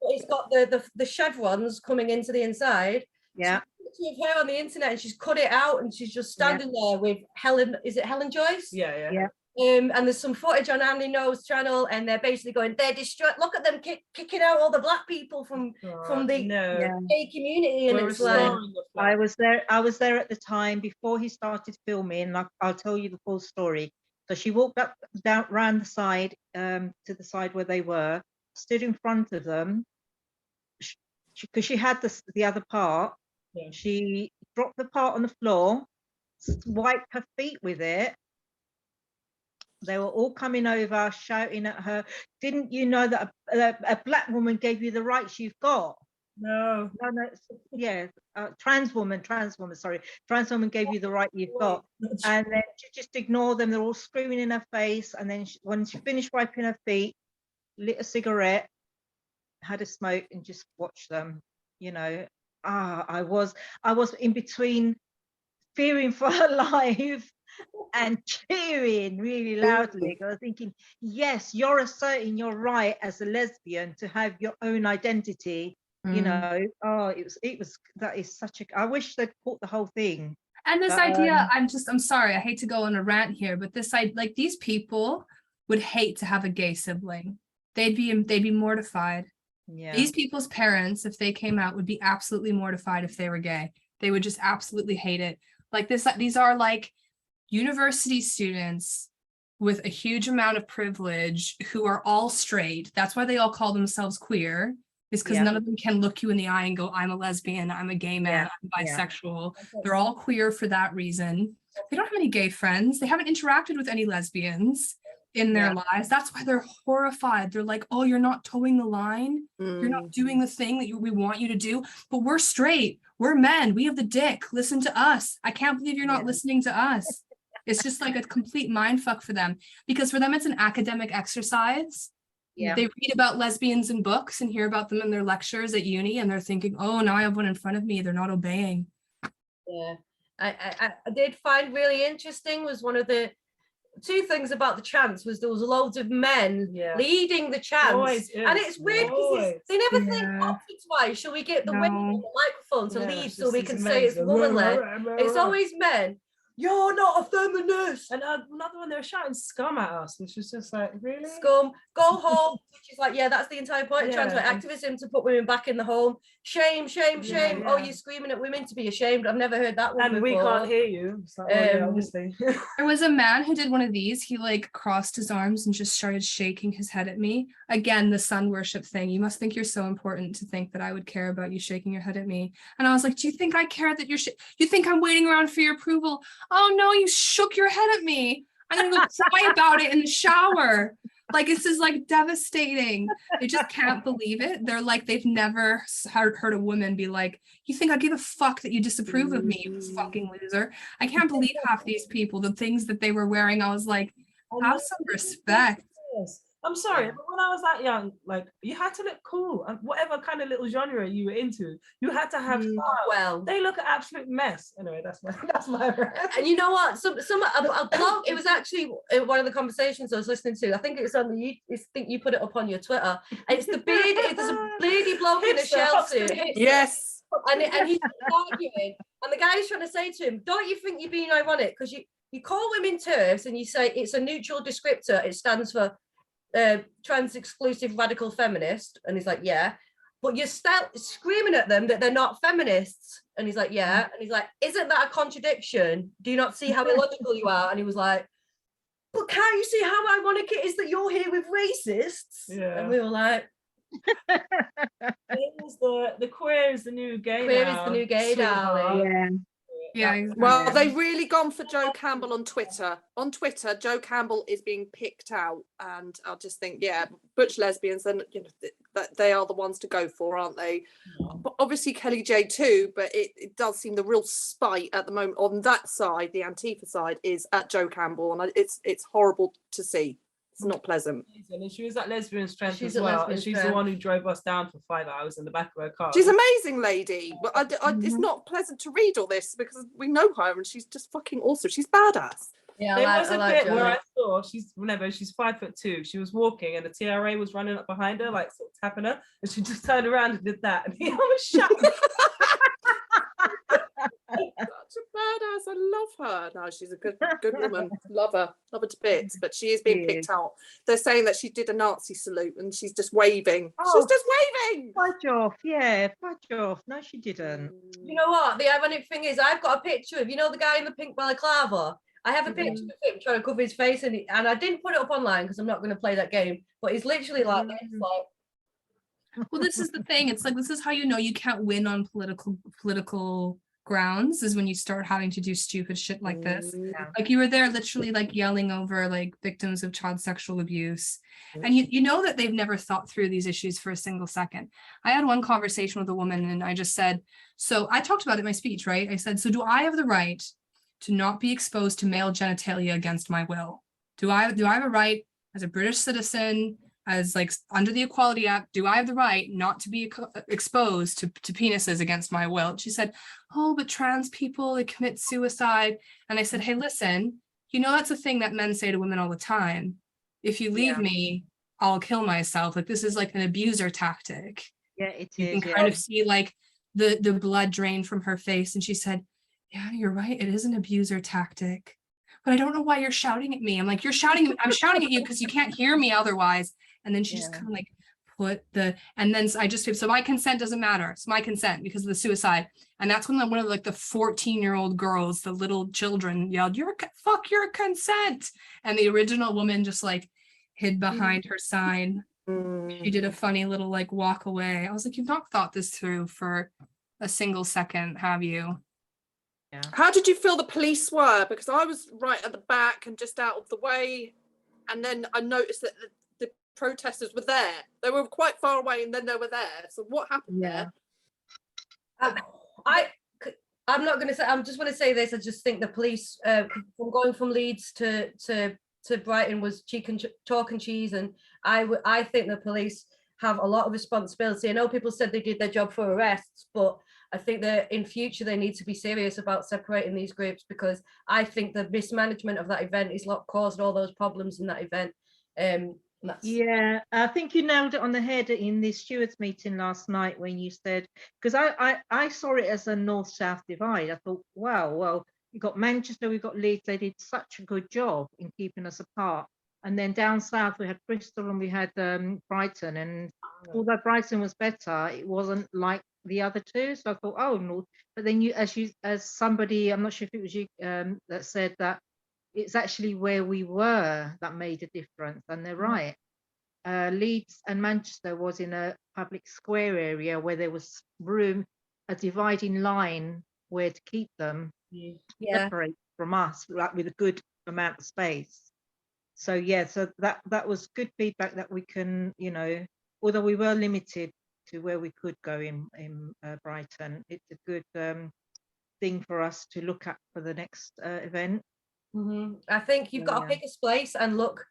It's got the chevrons coming into the inside. Of her on the internet, and she's cut it out, and she's just standing there with Helen. Is it Helen Joyce? And there's some footage on Andy No's channel, and they're basically going, they're destroyed. Look at them kicking out all the black people from the gay community, and it's like, I was there at the time before he started filming. I'll tell you the full story. So she walked round the side to the side where they were, stood in front of them, because she had the other part. She dropped the part on the floor, wiped her feet with it. They were all coming over, shouting at her. Didn't you know that a black woman gave you the rights you've got? No. Trans woman, sorry. Trans woman gave you the right you've got. And then she just ignored them. They're all screaming in her face. And then when she finished wiping her feet, lit a cigarette, had a smoke, and just watched them, I was in between fearing for her life and cheering really loudly. I was thinking, yes, you're asserting your right as a lesbian to have your own identity. It was that is such a, I wish they'd caught the whole thing. And this idea, I'm sorry, I hate to go on a rant here, but this like these people would hate to have a gay sibling. They'd be mortified. Yeah. These people's parents, if they came out, would be absolutely mortified if they were gay. They would just absolutely hate it. Like this, these are like university students with a huge amount of privilege who are all straight. That's why they all call themselves queer, is because none of them can look you in the eye and go, I'm a lesbian, I'm a gay man, I'm bisexual. They're all queer for that reason. They don't have any gay friends. They haven't interacted with any lesbians in their lives. That's why they're horrified. They're like, oh, you're not towing the line. You're not doing the thing that we want you to do. But we're straight. We're men. We have the dick. Listen to us. I can't believe you're not listening to us. It's just like a complete mind fuck for them, because for them, it's an academic exercise. They read about lesbians in books and hear about them in their lectures at uni, and they're thinking, oh, now I have one in front of me. They're not obeying. Yeah, I did find really interesting was one of the two things about the chants was there was loads of men leading the chants, and it's weird because they never think once or twice, shall we get the women on the microphone to lead so we can say it's woman-led. It's always men. You're not a feminist. And another one, they were shouting scum at us, which was just like, really? Scum, go home. Which is like, yeah, that's the entire point of trans activism, to put women back in the home. Shame, shame, shame. Oh, you're screaming at women to be ashamed. I've never heard that one before. We can't hear you. It's like, obviously. There was a man who did one of these. He like crossed his arms and just started shaking his head at me. Again, the sun worship thing. You must think you're so important to think that I would care about you shaking your head at me. And I was like, do you think I care that you think I'm waiting around for your approval? Oh no, you shook your head at me. I'm gonna go cry about it in the shower. Like, this is like devastating. They just can't believe it. They're like, they've never heard a woman be like, you think I give a fuck that you disapprove of me, you fucking loser. I can't believe half these people, the things that they were wearing. I was like, have some respect. I'm sorry, but when I was that young, like, you had to look cool, and whatever kind of little genre you were into, you had to have style. Well, they look an absolute mess. Anyway, that's my and you know what? Some a blog. It was actually one of the conversations I was listening to. I think it was on the. I think you put it up on your Twitter. And it's the beard. There's a beardy bloke in a shell suit. Yes. And he's arguing, and the guy's trying to say to him, "Don't you think you're being ironic? Because you call women TERFs and you say it's a neutral descriptor. It stands for trans exclusive radical feminist," and he's like, yeah, but you're still screaming at them that they're not feminists, and he's like, yeah, and he's like, isn't that a contradiction? Do you not see how illogical you are? And he was like, but can't you see how ironic it is that you're here with racists? And we were like, it was the queer is the new gay. Queer is the new gay, darling. Yeah. Well, they've really gone for Joe Campbell on Twitter. On Twitter, Joe Campbell is being picked out, and I just think, butch lesbians, then they are the ones to go for, aren't they? But obviously Kelly J too. But it does seem the real spite at the moment on that side, the Antifa side, is at Joe Campbell, and it's horrible to see. It's not pleasant. And she was at Lesbian Strength as well, and she's the one who drove us down for 5 hours in the back of her car. She's an amazing lady, but it's not pleasant to read all this because we know her and she's just fucking awesome. She's badass. Yeah, there was a bit where I saw she's 5'2". She was walking and the TRA was running up behind her, like sort of tapping her, and she just turned around and did that, and he was shut. Such a badass. I love her. No, she's a good woman. Love her to bits. But she is being picked out. They're saying that she did a Nazi salute and she's just waving. She's just waving. Fudge off, fudge off. No, she didn't. You know what? The ironic thing is, I've got a picture of, you know, the guy in the pink balaclava. I have a picture of him trying to cover his face, and I didn't put it up online because I'm not going to play that game. But he's literally like this, like. Well, this is the thing. It's like, this is how you know you can't win on political grounds, is when you start having to do stupid shit like this. Like, you were there literally like yelling over like victims of child sexual abuse, and you know that they've never thought through these issues for a single second. I had one conversation with a woman and I just said, so I talked about it in my speech, right? I said, so do I have the right to not be exposed to male genitalia against my will? Do I have a right as a British citizen, as like under the Equality Act, do I have the right not to be exposed to penises against my will? She said, oh, but trans people, they commit suicide. And I said, hey, listen, you know, that's a thing that men say to women all the time. If you leave me, I'll kill myself. Like, this is like an abuser tactic. Yeah, it is. You can kind of see like the blood drain from her face. And she said, yeah, you're right. It is an abuser tactic. But I don't know why you're shouting at me. I'm like, I'm shouting at you because you can't hear me otherwise. And then she just kind of like put and then I just, so my consent doesn't matter. It's my consent because of the suicide. And that's when one of like the 14-year-old girls, the little children yelled, fuck your consent. And the original woman just like hid behind her sign. She did a funny little like walk away. I was like, you've not thought this through for a single second, have you? Yeah. How did you feel the police were? Because I was right at the back and just out of the way. And then I noticed that the protesters were there. They were quite far away and then they were there. So what happened there? I'm not going to say, I'm just going to say this. I just think the police, from going from Leeds to Brighton was chalk and cheese. And I think the police have a lot of responsibility. I know people said they did their job for arrests, but I think that in future they need to be serious about separating these groups, because I think the mismanagement of that event is what caused all those problems in that event. Yeah, I think you nailed it on the head in the stewards meeting last night when you said, because I saw it as a north-south divide. I thought, wow, well, we got Manchester, we got Leeds, they did such a good job in keeping us apart. And then down south we had Bristol and we had Brighton, and although Brighton was better, it wasn't like the other two. So I thought, oh no. But then as somebody, I'm not sure if it was you that said that it's actually where we were that made a difference, and they're right. Leeds and Manchester was in a public square area where there was room, a dividing line where to keep them separate from us, like with a good amount of space. So yeah, so that was good feedback that we can, you know, although we were limited to where we could go in Brighton, it's a good thing for us to look at for the next event. I think you've got to pick a place and look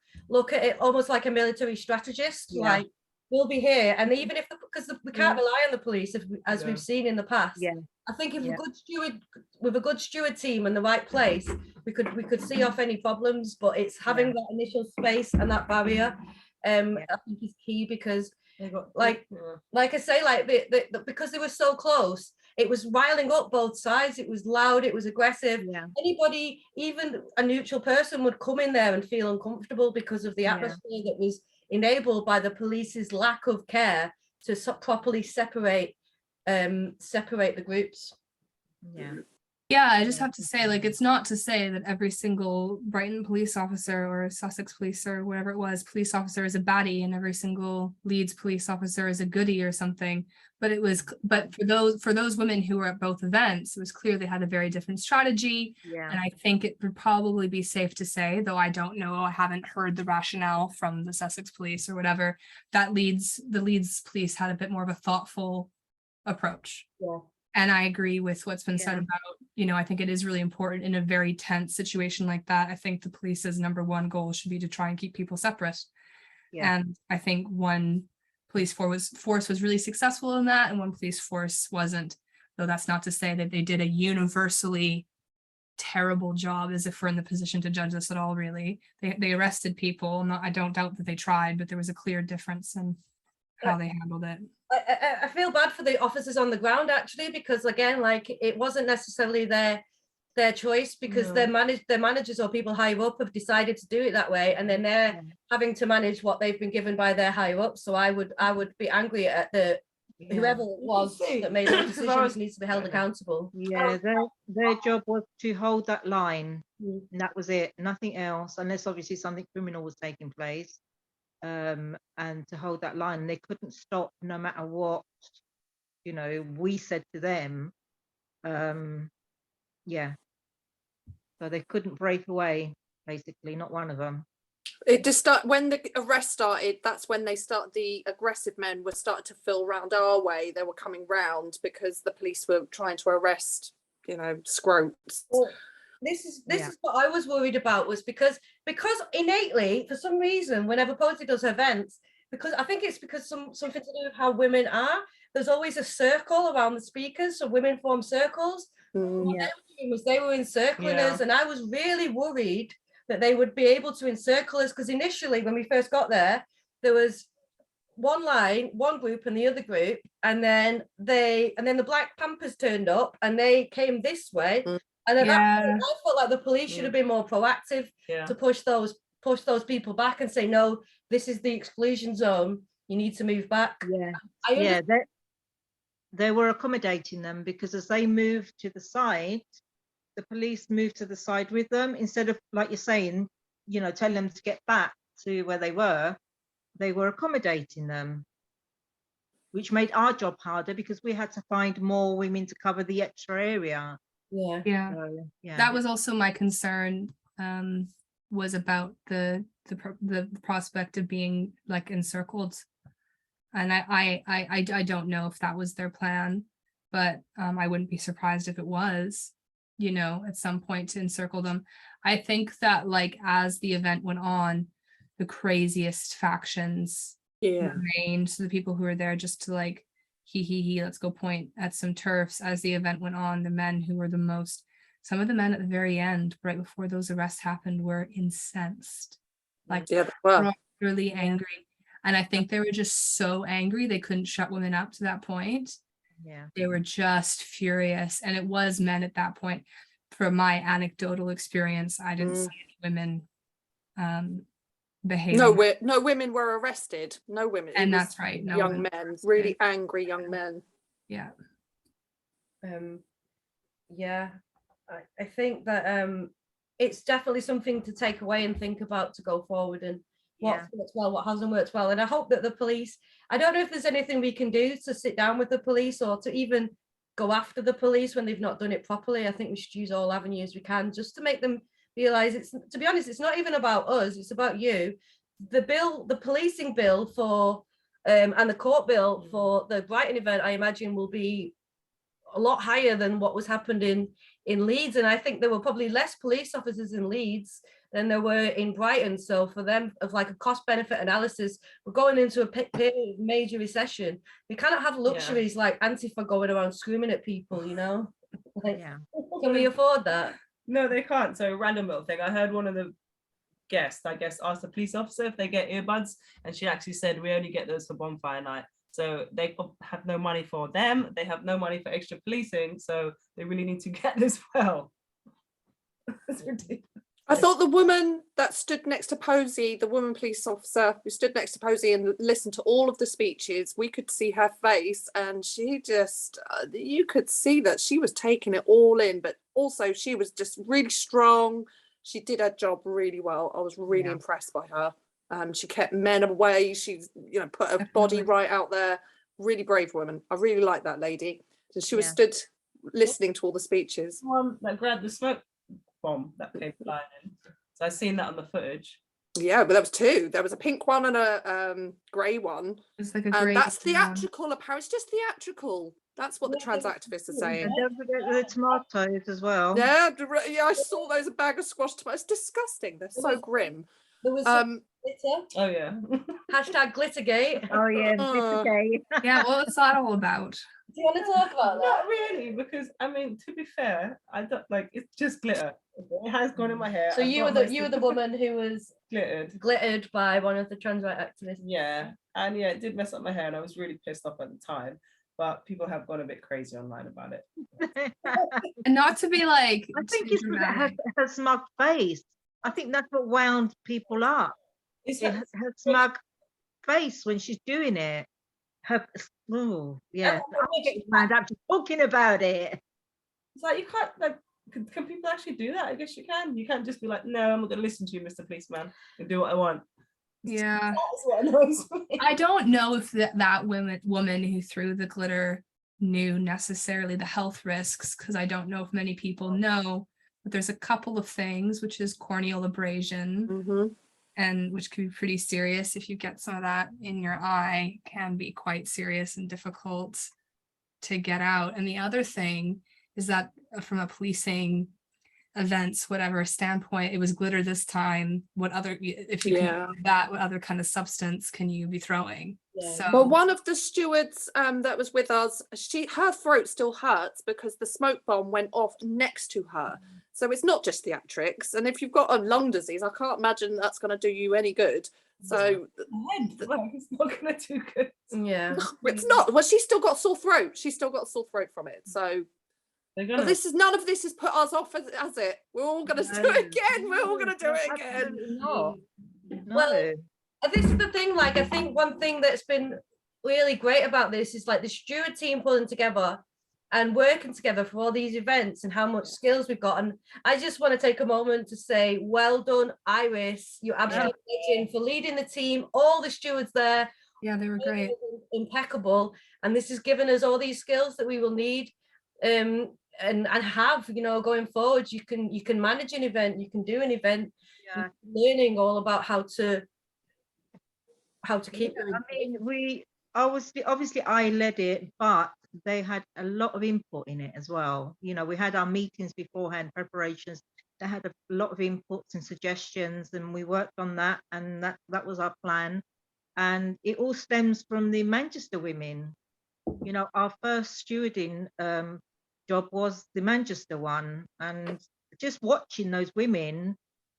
at it almost like a military strategist. Like, we'll be here, and even if because we can't rely on the police as we've seen in the past. I think if a good steward with a good steward team in the right place, we could see off any problems. But it's having that initial space and that barrier. I think is key, because like I say, like because they were so close, it was riling up both sides. It was loud, it was aggressive. Anybody, even a neutral person, would come in there and feel uncomfortable because of the atmosphere that was enabled by the police's lack of care to properly separate the groups. Yeah, I just have to say, like, it's not to say that every single Brighton police officer or Sussex police or whatever it was, police officer is a baddie and every single Leeds police officer is a goodie or something. But for those women who were at both events, it was clear they had a very different strategy. And I think it would probably be safe to say, though I don't know, I haven't heard the rationale from the Sussex police or whatever, that the Leeds police had a bit more of a thoughtful approach. And I agree with what's been said about, you know, I think it is really important in a very tense situation like that. I think the police's number one goal should be to try and keep people separate. And I think one police force was really successful in that, and one police force wasn't. Though that's not to say that they did a universally terrible job, as if we're in the position to judge this at all, really. They arrested people. I don't doubt that they tried, but there was a clear difference in how they handled it. I feel bad for the officers on the ground, actually, because again, like, it wasn't necessarily their choice, because their managers or people higher up have decided to do it that way, and then they're having to manage what they've been given by their higher up. So I would be angry at whoever it was that made those decisions needs to be held accountable. Their job was to hold that line, and that was it, nothing else, unless obviously something criminal was taking place. And to hold that line, they couldn't stop no matter what, you know, we said to them. So they couldn't break away, basically, not one of them. It just started when the arrest started. That's when the aggressive men were starting to fill round our way. They were coming round because the police were trying to arrest, you know, scrotes. This is what I was worried about, was because innately, for some reason, whenever Posey does her events, because I think it's because something to do with how women are, there's always a circle around the speakers, so women form circles. What they were encircling us, and I was really worried that they would be able to encircle us, because initially when we first got there was one line, one group and the other group, and then the Black Panthers turned up and they came this way. And at that point, I felt like the police should have been more proactive to push those people back and say, no, this is the exclusion zone. you need to move back. Yeah, I yeah, they were accommodating them, because as they moved to the side, the police moved to the side with them, instead of, like you're saying, you know, telling them to get back to where they were accommodating them, which made our job harder because we had to find more women to cover the extra area. Yeah. So, yeah. That was also my concern, was about the prospect of being like encircled. And I don't know if that was their plan, but I wouldn't be surprised if it was, you know, at some point to encircle them. I think that like as the event went on, the craziest factions remained. So the people who were there just to like he let's go point at some turfs. As the event went on, the men who were the most, some of the men at the very end, right before those arrests happened, were incensed, like really angry. And I think they were just so angry they couldn't shut women up to that point. Yeah, they were just furious, and it was men at that point. From my anecdotal experience, I didn't see any women behaving. No women were arrested. No women. And that's right. No young men, really angry young men. Yeah. Yeah, I think that it's definitely something to take away and think about to go forward, and what works well, what hasn't worked well. And I hope that the police, I don't know if there's anything we can do to sit down with the police or to even go after the police when they've not done it properly. I think we should use all avenues we can just to make them realize it's, to be honest, it's not even about us, it's about you. The bill, the policing bill for and the court bill for the Brighton event, I imagine will be a lot higher than what was happened in Leeds. And I think there were probably less police officers in Leeds than there were in Brighton. So for them, of like a cost benefit analysis, we're going into a period of major recession. We cannot have luxuries like Antifa going around screaming at people, you know? Like, can we afford that? No, they can't. So random little thing. I heard one of the guests, I guess, asked a police officer if they get earbuds, and she actually said, we only get those for bonfire night. So they have no money for them. They have no money for extra policing. So they really need to get as well. It's ridiculous. I thought the woman that stood next to Posey, the woman police officer who stood next to Posey and listened to all of the speeches, we could see her face, and she just, you could see that she was taking it all in, but also she was just really strong. She did her job really well. I was really impressed by her. She kept men away. She's, you know, put her body right out there. Really brave woman. I really like that lady. So she was stood listening to all the speeches. That grabbed the smoke bomb that came flying in. So I've seen that on the footage. Yeah, but there was two. There was a pink one and a grey one. It's like a grey. That's theatrical. Apparently, it's just theatrical. That's what the trans activists are saying. And don't forget the tomatoes as well. Yeah, I saw those, a bag of squashed tomatoes. It's disgusting. They're so grim. There was glitter. Oh yeah. Hashtag Glittergate. Oh yeah, Glittergate. Yeah, what was that all about? Do you want to talk about that? Not really, because I mean, to be fair, I don't like, it's just glitter. It has gone in my hair. So you were the woman who was glittered by one of the trans rights activists. Yeah, and yeah, it did mess up my hair, and I was really pissed off at the time. But people have gone a bit crazy online about it. And not to be like, I think it's her smug face. I think that's what wound people up. It's her smug face when she's doing it. I get wound up just talking about it. It's like, you can't, like, can people actually do that? I guess you can. You can't just be like, no, I'm not going to listen to you, Mr. Policeman, and do what I want. Yeah. That's what annoys me. I don't know if that woman who threw the glitter knew necessarily the health risks, because I don't know if many people know, but there's a couple of things, which is corneal abrasion, and which can be pretty serious. If you get some of that in your eye, can be quite serious and difficult to get out. And the other thing is that from a policing events, whatever standpoint, it was glitter this time. What other, if you can do that, what other kind of substance can you be throwing? So, well, one of the stewards that was with us, her throat still hurts because the smoke bomb went off next to her. So it's not just theatrics. And if you've got a lung disease, I can't imagine that's going to do you any good. So it's not going to do good. Yeah, it's not. Well, she's still got sore throat. She's still got sore throat from it. So. But this is, none of this has put us off, has it? We're all going to do it again. We're all going to do it again. No. Well, this is the thing, like, I think one thing that's been really great about this is like the steward team pulling together and working together for all these events and how much skills we've got. And I just want to take a moment to say, well done, Iris. You're absolutely legend for leading the team, all the stewards there. Yeah, they were great. Impeccable. And this has given us all these skills that we will need and have, you know, going forward. You can manage an event, you can do an event, learning all about how to keep it. I mean, obviously I led it, but they had a lot of input in it as well. You know, we had our meetings beforehand, preparations. They had a lot of inputs and suggestions, and we worked on that, and that was our plan. And it all stems from the Manchester women. You know, our first stewarding job was the Manchester one, and just watching those women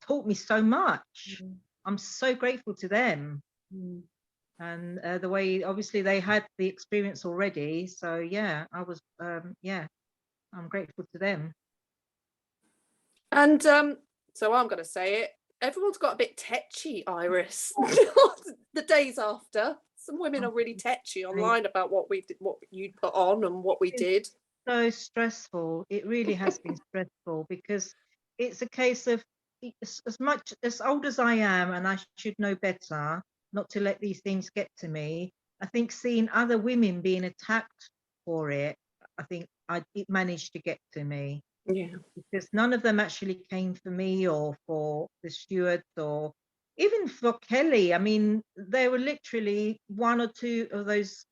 taught me so much. I'm so grateful to them. And the way, obviously, they had the experience already. So yeah, I was, I'm grateful to them. And so I'm going to say it. Everyone's got a bit tetchy, Iris. The days after, some women are really tetchy online about what we did, what you'd put on, and what we did. So stressful. It really has been stressful, because it's a case of, as much as old as I am, and I should know better not to let these things get to me. I think seeing other women being attacked for it, I think it managed to get to me. Yeah, because none of them actually came for me or for the stewards or even for Kelly. I mean, there were literally one or two of those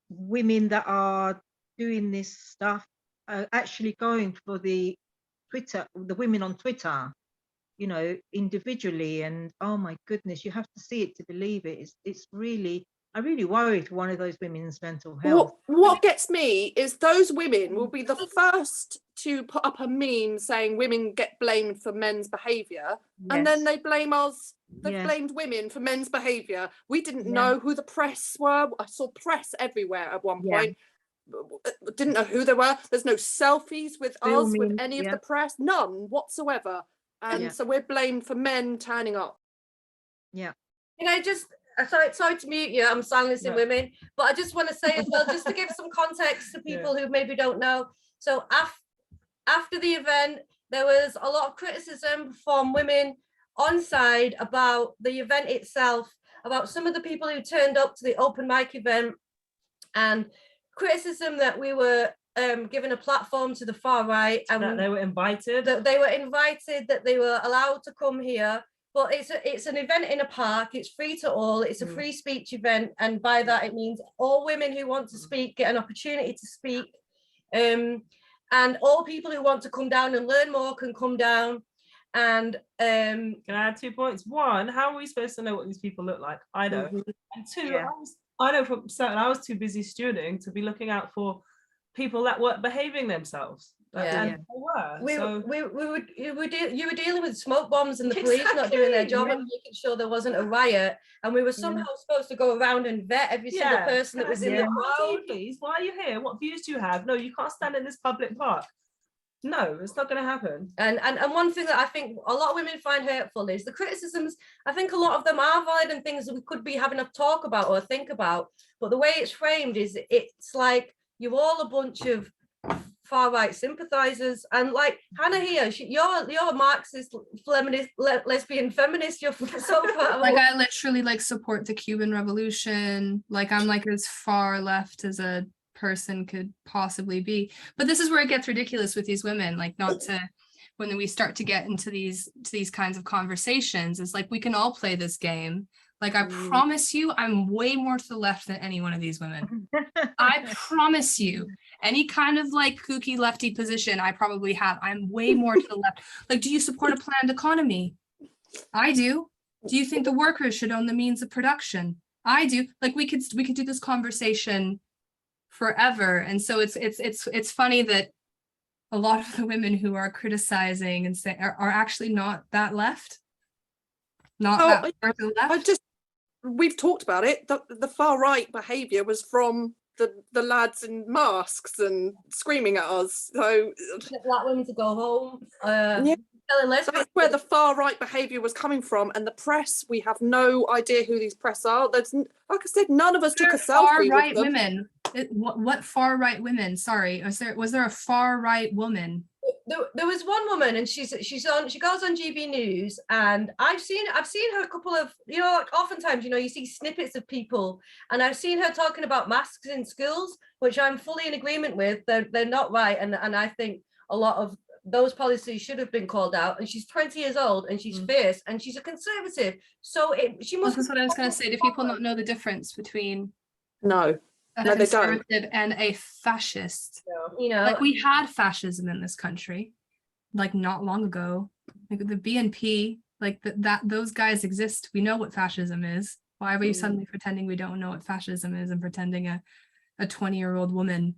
women that are doing this stuff actually going for the women on Twitter, you know, individually. And oh my goodness, you have to see it to believe it. It's really, I really worry for one of those women's mental health. What gets me is those women will be the first to put up a meme saying women get blamed for men's behaviour, and then they blame us. They've blamed women for men's behaviour. We didn't know who the press were. I saw press everywhere at one point. Didn't know who they were. There's no selfies with us, with any of the press, none whatsoever. And so we're blamed for men turning up. Yeah. You know, just sorry to mute you, I'm silencing women, but I just want to say as well, just to give some context to people who maybe don't know. So after the event, there was a lot of criticism from women on side about the event itself, about some of the people who turned up to the open mic event, and criticism that we were given a platform to the far right, and that they were invited, that they were allowed to come here. But it's an event in a park, it's free to all, it's a free speech event, and by that it means all women who want to speak get an opportunity to speak, and all people who want to come down and learn more can come down. And can I add 2 points? One, how are we supposed to know what these people look like? I know. And two, I know from certain, I was too busy stewarding to be looking out for people that weren't behaving themselves. And they were. You were dealing with smoke bombs and the police not doing their job and making sure there wasn't a riot, and we were somehow supposed to go around and vet every single person that was in the crowd. Please, why are you here? What views do you have? No, you can't stand in this public park. No, it's not going to happen. And one thing that I think a lot of women find hurtful is the criticisms. I think a lot of them are valid and things that we could be having a talk about or think about, but the way it's framed is it's like you're all a bunch of far-right sympathizers, and like Hanhah here, you're a Marxist, feminist, lesbian feminist. You're so far like I literally like support the Cuban Revolution. Like I'm like as far left as a person could possibly be. But this is where it gets ridiculous with these women. Like not to, when we start to get into these kinds of conversations, it's like we can all play this game. Like I promise you, I'm way more to the left than any one of these women. I promise you, any kind of like kooky lefty position I probably have, I'm way more to the left. Like, do you support a planned economy? I do. Do you think the workers should own the means of production? I do. Like we could do this conversation forever. And so it's funny that a lot of the women who are criticizing and say are actually not that left. Not that far to the left. We've talked about it. The far right behaviour was from the lads in masks and screaming at us. So black women to go home. telling lesbians. That's where the far right behaviour was coming from, and the press. We have no idea who these press are. There's, like I said, none of us took a selfie Far-right with them. women. What far-right women? Sorry, was there a far-right woman? There was one woman, and she goes on GB News, and I've seen her a couple of, like oftentimes, you see snippets of people, and I've seen her talking about masks in schools, which I'm fully in agreement with. They're not right, and I think a lot of those policies should have been called out. And she's 20 years old, and she's fierce, and she's a conservative, so she must. That's what I was going to say. Do people not know the difference between No, a no, they don't. conservative and a fascist? Yeah. Like, we had fascism in this country, like not long ago. Like the BNP, like those guys exist. We know what fascism is. Why are we suddenly pretending we don't know what fascism is, and pretending a 20-year-old woman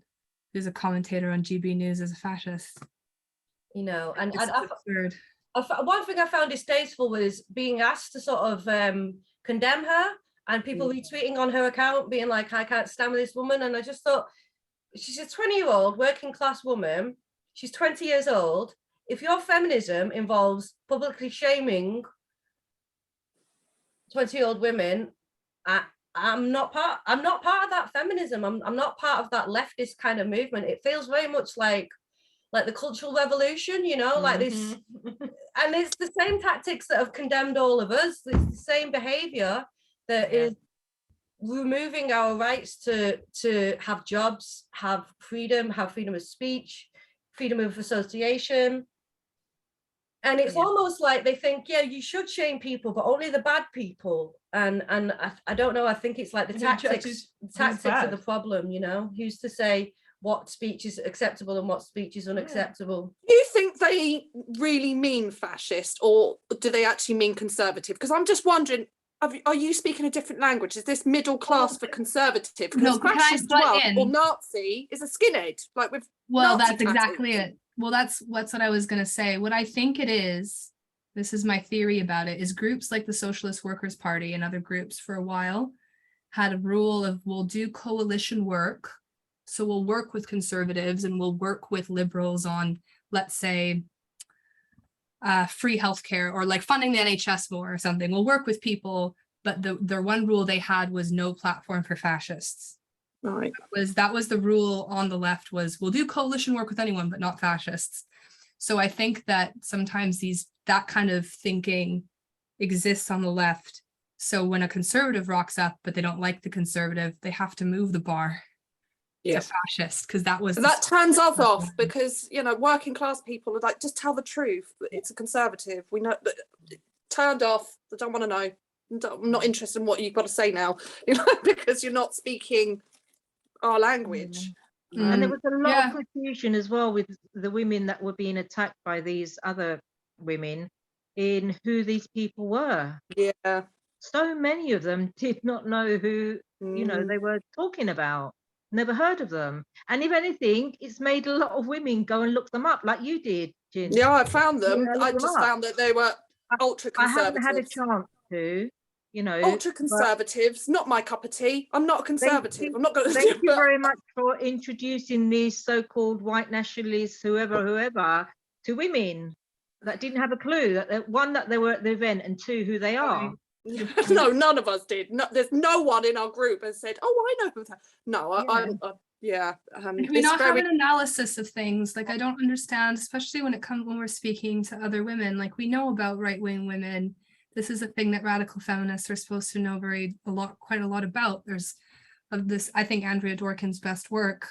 who's a commentator on GB News is a fascist? And It's absurd. One thing I found distasteful was being asked to sort of condemn her, and people retweeting on her account being like, I can't stand this woman. And I just thought, she's a 20-year-old working class woman. She's 20 years old. If your feminism involves publicly shaming 20-year-old women, I'm not part of that feminism. I'm not part of that leftist kind of movement. It feels very much like the Cultural Revolution, like this. And it's the same tactics that have condemned all of us. It's the same behavior that is removing our rights to have jobs, have freedom of speech, freedom of association. And it's almost like they think, you should shame people, but only the bad people. And I don't know, I think it's like the tactics of the problem, who's to say what speech is acceptable and what speech is unacceptable. Do you think they really mean fascist, or do they actually mean conservative? Because I'm just wondering, are you speaking a different language? Is this middle class for conservative? Because fascist or Nazi is a skinhead, like with Well, Nazi that's exactly tattoos. it. Well, that's what I was going to say. What I think it is, this is my theory about it, is groups like the Socialist Workers' Party and other groups for a while had a rule of, we'll do coalition work. So we'll work with conservatives and we'll work with liberals on, let's say, free healthcare, or like funding the NHS more or something. We'll work with people, but the one rule they had was no platform for fascists. Right. That was the rule on the left, was we'll do coalition work with anyone, but not fascists. So I think that sometimes that kind of thinking exists on the left. So when a conservative rocks up, but they don't like the conservative, they have to move the bar to fascist, because that turns us off, because working class people are like, just tell the truth. It's a conservative. We know, but turned off. I don't want to know. I'm not interested in what you've got to say now, because you're not speaking our language. And there was a lot of confusion as well with the women that were being attacked by these other women in who these people were. Yeah. So many of them did not know who they were talking about. Never heard of them. And if anything, it's made a lot of women go and look them up, like you did, Jin. Yeah, I found them. I just found that they were ultra conservative. I haven't had a chance to, ultra conservatives, not my cup of tea. I'm not a conservative. I'm not going to. Thank you very much for introducing these so-called white nationalists, whoever, to women that didn't have a clue, that one, that they were at the event, and two, who they are. No, none of us did. No, there's no one in our group has said, "Oh, I know who that." No, Can we not have an analysis of things? Like, I don't understand, especially when we're speaking to other women. Like, we know about right-wing women. This is a thing that radical feminists are supposed to know quite a lot about. There's this, I think, Andrea Dworkin's best work,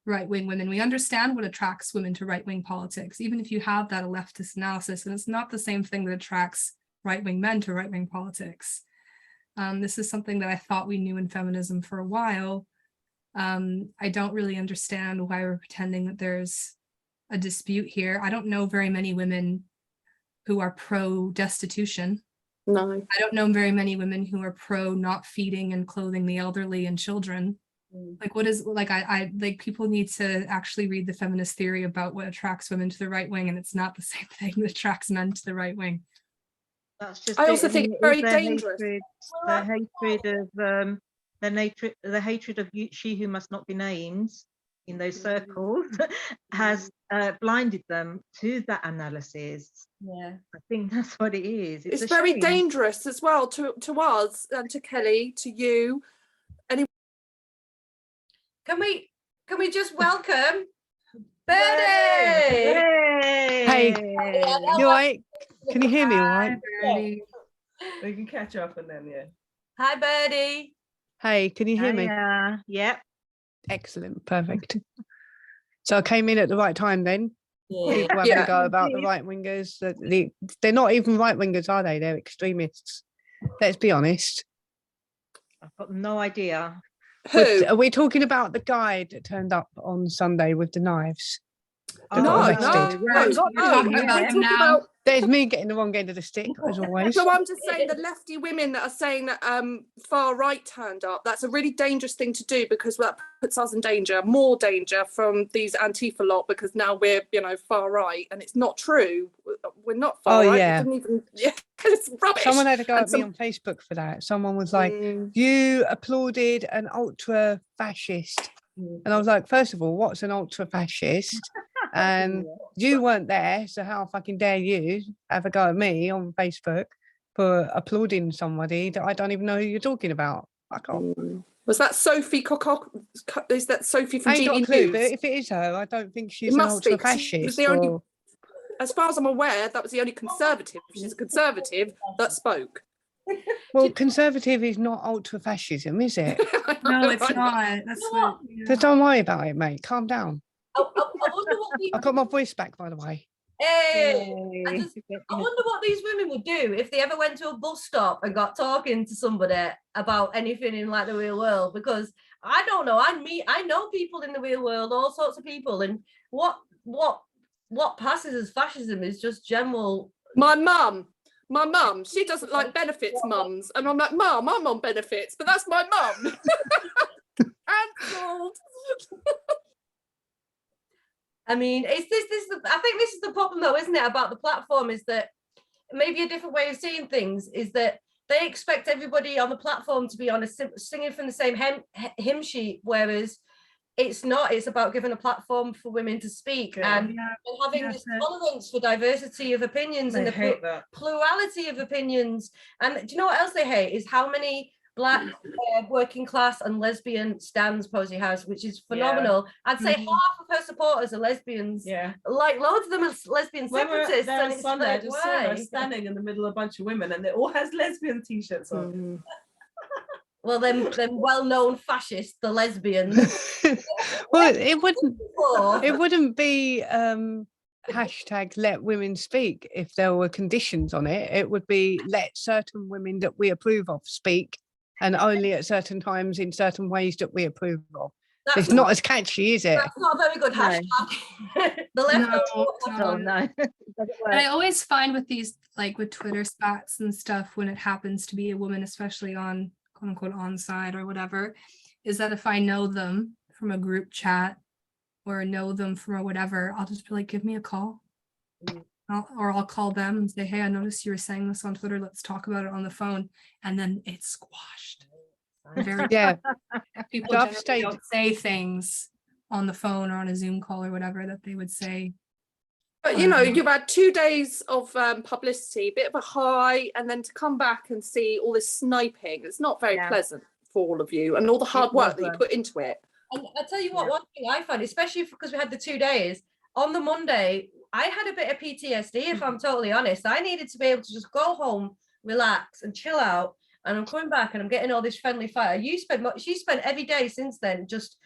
right-wing women. We understand what attracts women to right-wing politics, even if you have that leftist analysis, and it's not the same thing that attracts right-wing men to right-wing politics. This is something that I thought we knew in feminism for a while. I don't really understand why we're pretending that there's a dispute here. I don't know very many women who are pro-destitution. No. I don't know very many women who are pro not feeding and clothing the elderly and children. Like, what is, like, I like, people need to actually read the feminist theory about what attracts women to the right wing, and it's not the same thing that attracts men to the right wing. That's just I also think it's very dangerous. The hatred of she who must not be named in those circles has blinded them to that analysis. Yeah. I think that's what it is. It's a very shame. dangerous as well to us and to Kelly, to you. Can we just welcome Birdy! Birdy? Hey, Yeah, you all right? Can you hear me all right? Bertie. We can catch up and then, yeah. Hi, Birdy. Hey, can you hear me? Yeah. Excellent, perfect. So I came in at the right time then. People have Yeah. to go about the right wingers. They're not even right wingers, are they? They're extremists. Let's be honest. I've got no idea. Who? Are we talking about the guy that turned up on Sunday with the knives? That No, got no, arrested? We're talking we're about him talking now. about. There's me getting the wrong end of the stick, as always. So I'm just saying the lefty women that are saying that far right turned up, that's a really dangerous thing to do, because that puts us in danger, more danger from these Antifa lot, because now we're, far right, and it's not true. We're not far right. Yeah. We didn't even, it's rubbish. Someone had to go And at me on Facebook for that. Someone was like, Mm. you applauded an ultra fascist. And I was like, first of all, what's an ultra fascist? And you weren't there, so how fucking dare you have a go at me on Facebook for applauding somebody that I don't even know who you're talking about? Fuck off. Was that Sophie Cocock? Is that Sophie from I ain't got a GB clue, News? but if it is her, I don't think she's It an must be, ultra 'cause she was fascist. the only- As far as I'm aware, that was the only Conservative. She's a Conservative that spoke. Well, conservative is not ultra fascism, is it? No, it's not. That's what. So don't worry about it, mate. Calm down. I wonder what I got my voice back, by the way. Hey, I wonder what these women would do if they ever went to a bus stop and got talking to somebody about anything in like the real world, because I don't know. I know people in the real world, all sorts of people, and what passes as fascism is just general. My mum, she doesn't like benefits mums. And I'm like, Mum, I'm on benefits, but that's my mum. Cancelled. I mean, I think this is the problem though, isn't it, about the platform, is that maybe a different way of seeing things is that they expect everybody on the platform to be on singing from the same hymn sheet, whereas it's not. It's about giving a platform for women to speak and having this tolerance for diversity of opinions and the plurality of opinions. And do you know what else they hate is how many Black working class and lesbian stands Posey has, which is phenomenal. I'd say half of her supporters are lesbians. Yeah, like loads of them are lesbian separatists. There And on it's Sunday, like, I just saw her standing in the middle of a bunch of women, and they all has lesbian t-shirts on. Well, them well-known fascists, the lesbians. Well, it wouldn't be hashtag let women speak if there were conditions on it. It would be let certain women that we approve of speak, and only at certain times in certain ways that we approve of. It's not as catchy, is it? That's not a very good hashtag. The left. No. And I always find with these, like with Twitter spats and stuff, when it happens to be a woman, especially on quote unquote on side or whatever, is that if I know them from a group chat or know them from whatever, I'll just be like, give me a call. I'll call them and say, hey, I noticed you were saying this on Twitter. Let's talk about it on the phone. And then it's squashed. People generally don't say things on the phone or on a Zoom call or whatever that they would say. But you've had 2 days of publicity, bit of a high, and then to come back and see all this sniping, it's not very pleasant for all of you, and all the hard work that you put into it. And I tell you what, one thing I find, especially because we had the 2 days, on the Monday, I had a bit of PTSD, if I'm totally honest. I needed to be able to just go home, relax and chill out. And I'm coming back and I'm getting all this friendly fire. She spent every day since then just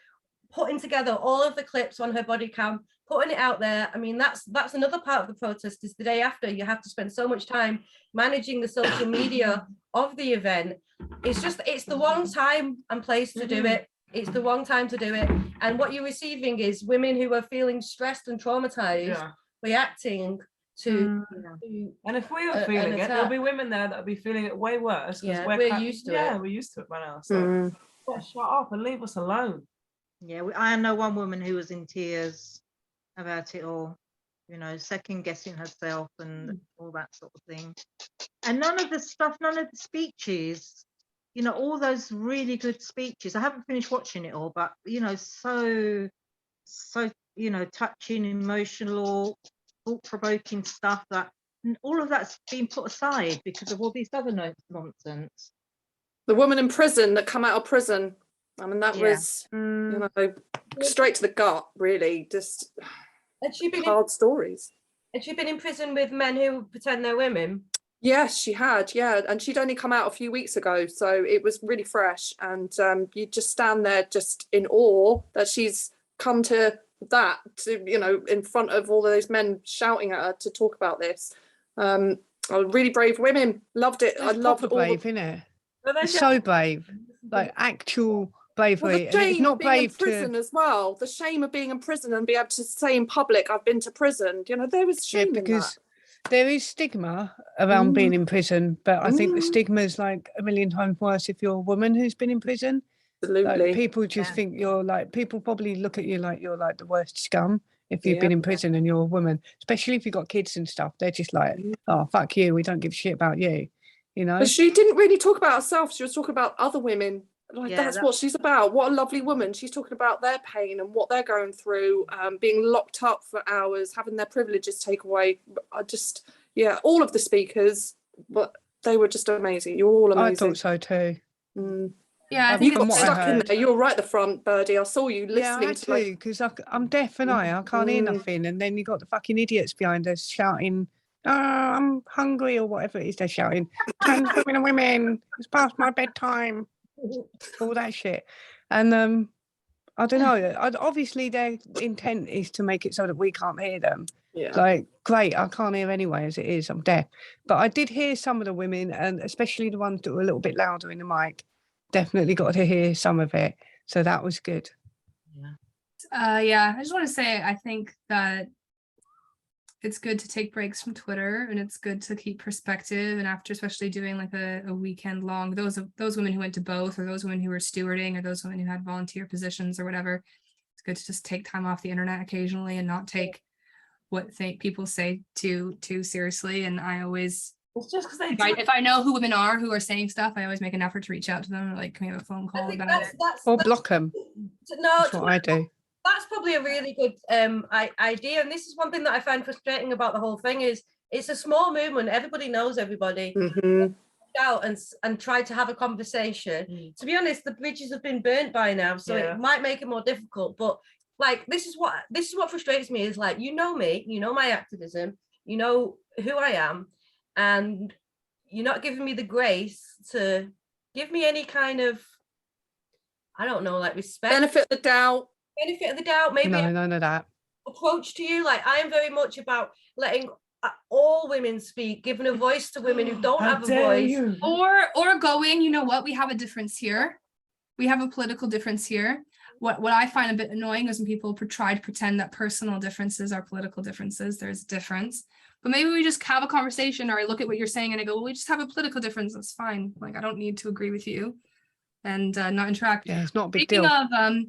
putting together all of the clips on her body cam, putting it out there. I mean, that's another part of the protest, is the day after you have to spend so much time managing the social media of the event. It's the wrong time and place to do it. It's the wrong time to do it. And what you're receiving is women who are feeling stressed and traumatized, reacting to and if we are feeling it, there'll be women there that'll be feeling it way worse, because we're used to it. We're used to it by now. So shut up and leave us alone. I know one woman who was in tears about it all, second guessing herself and all that sort of thing. And none of the speeches, all those really good speeches, I haven't finished watching it all, but so you know, touching, emotional, thought-provoking stuff, that all of that's been put aside because of all these other nonsense. The woman in prison that come out of prison. I mean, that was, Mm. you know, straight to the gut, really. Just Had she been hard stories. Had she been in prison with men who pretend they're women? Yes, she had, yeah, and she'd only come out a few weeks ago, so it was really fresh, and you just stand there just in awe that she's come to that, to, you know, in front of all those men shouting at her to talk about this. Really brave women, loved it. I loved all brave, the, isn't it? Well, It's so brave, like actual bravery, the and it's shame not of being in brave prison to. as well. The shame of being in prison and be able to say in public, "I've been to prison." You know, there was Yeah, shame in because that. there is stigma around being in prison, but I think the Mm. stigma is like a million times worse if you're a woman who's been in prison. Absolutely. Like people just think you're like, people probably look at you like you're like the worst scum if you've been in prison and you're a woman, especially if you've got kids and stuff. They're just like, oh, fuck you, we don't give a shit about you, you know? But she didn't really talk about herself. She was talking about other women. Like, Yeah, that's what she's about. What a lovely woman. She's talking about their pain and what they're going through, being locked up for hours, having their privileges taken away. I just, yeah, all of the speakers, but they were just amazing. You were all amazing. I thought so too. Mm. Yeah, I You think You from got what I stuck in heard. there. You were right at the front, Birdie. I saw you Yeah, I listening had to to, like, because I'm deaf and I can't hear Mm. nothing. And then you got the fucking idiots behind us shouting, oh, I'm hungry, or whatever it is they're shouting. Trans women and women, it's past my bedtime. All that shit. And I don't know. Obviously, their intent is to make it so that we can't hear them. yeah. Like, great, I can't hear anyway as it is. I'm deaf. But I did hear some of the women, and especially the ones that were a little bit louder in the mic. Definitely got to hear some of it. So that was good. yeah, I just want to say, I think that it's good to take breaks from Twitter, and it's good to keep perspective. And after, especially doing like a weekend long, those women who went to both, or those women who were stewarding, or those women who had volunteer positions or whatever, it's good to just take time off the internet occasionally and not take what people say too seriously. And I always, It's just because if I know who women are who are saying stuff, I always make an effort to reach out to them, or like, can we have a phone call about it? Or block them. No, That's what I do. that's probably a really good idea. And this is one thing that I find frustrating about the whole thing is it's a small movement. Everybody knows everybody. Mhm. Out and try to have a conversation. To be honest, the bridges have been burnt by now, so Yeah. it might make it more difficult. But like, this is what frustrates me is, like, you know me, you know my activism, you know who I am, and you're not giving me the grace to give me any kind of, I don't know, like respect, Benefit of the doubt. maybe No, none of that. approach to you. Like, I am very much about letting all women speak, giving a voice to women who don't have a voice. Or going, you know what, we have a difference here. We have a political difference here. What I find a bit annoying is when people try to pretend that personal differences are political differences. There's a difference. But maybe we just have a conversation, or I look at what you're saying and I go, well, we just have a political difference. That's fine. Like, I don't need to agree with you and not interact. Yeah, it's not a big Speaking deal. of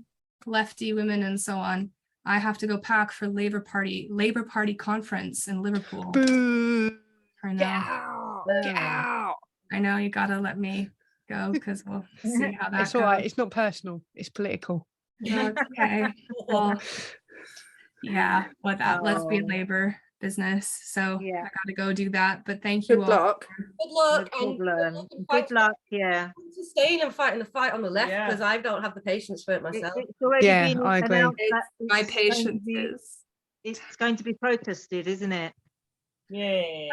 lefty women and so on, I have to go pack for Labour Party conference in Liverpool. Boo. For now. Get out. I know you gotta let me go because we'll see how that It's all right. goes. It's not personal. It's political. No, it's okay. Well, yeah, what that lesbian Oh. labor business. So Yeah. I gotta go do that. But thank you Good all. luck. Good luck, No and problem. Good luck, yeah. to staying and fighting the fight on the left, Yeah. because I don't have the patience for it It- myself. It's already Yeah, been I agree. announced that My it's going to patience be- is. It's going to be protested, isn't it? Yeah.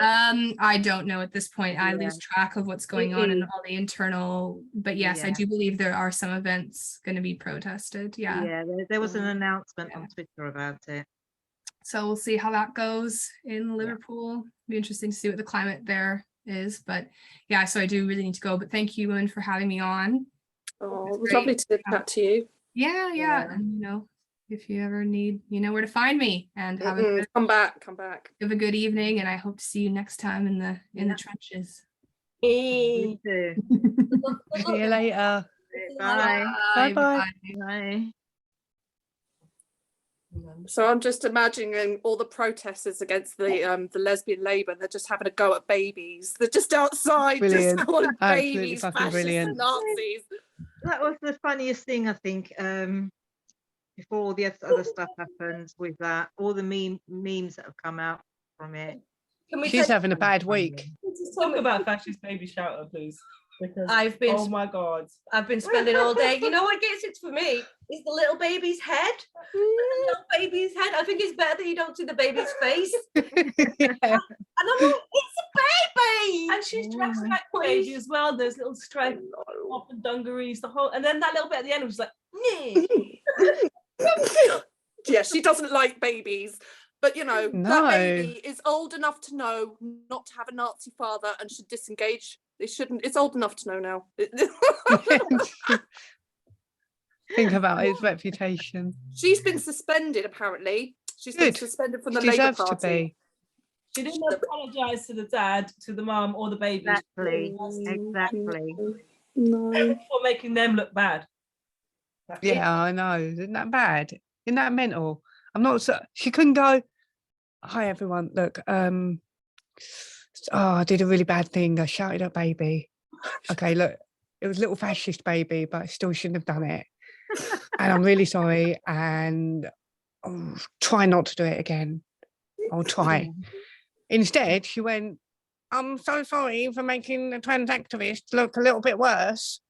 I don't know at this point. I lose track of what's going on and is. all the internal, but yes, I Yeah. do believe there are some events going to be protested. Yeah. Yeah, there was an announcement on Twitter about it. So we'll see how that goes in Liverpool. Be interesting to see what the climate there is. But yeah, so I do really need to go. But thank you, women, for having me on. Oh, It's it was great. lovely to chat to you. Yeah. Yeah. And you know, if you ever need, you know where to find me. And have a Come back. have a good evening. And I hope to see you next time in the Yeah. trenches. You too. See you later. Bye. Bye-bye. Bye. So I'm just imagining all the protesters against the lesbian Labour. They're just having a go at babies. They're just outside, Brilliant. just calling Absolutely babies fucking fascists brilliant. and Nazis. That was the funniest thing, I think. before all the other stuff happens with that, all the memes that have come out from it. She's having a bad week. Let's talk about fascist baby shouter, please. Because oh my god, I've been spending all day. You know what gets it for me is the little baby's head. The little baby's head. I think it's better that you don't see the baby's face. Yeah. And I'm like, it's a baby. and she's dressed like a baby as well. There's little striped top and dungarees, the whole, and then that little bit at the end was like, Yeah, she doesn't like babies. But you know, No. that baby is old enough to know not to have a Nazi father and should disengage. They shouldn't. It's old enough to know now. Think about his reputation. She's been suspended, apparently. She's been Good. suspended from the She Labour deserves to Party. be. she didn't apologise to the dad, to the mum, or the baby. Exactly. Exactly. No. For making them look bad. That's it. Yeah, I know. Isn't that bad? Isn't that mental? I'm not so she couldn't go, hi everyone, look, I did a really bad thing. I shouted at baby. Okay, look, it was a little fascist baby, but I still shouldn't have done it. And I'm really sorry, and I'll try not to do it again. I'll try. Instead, she went, I'm so sorry for making the trans activist look a little bit worse.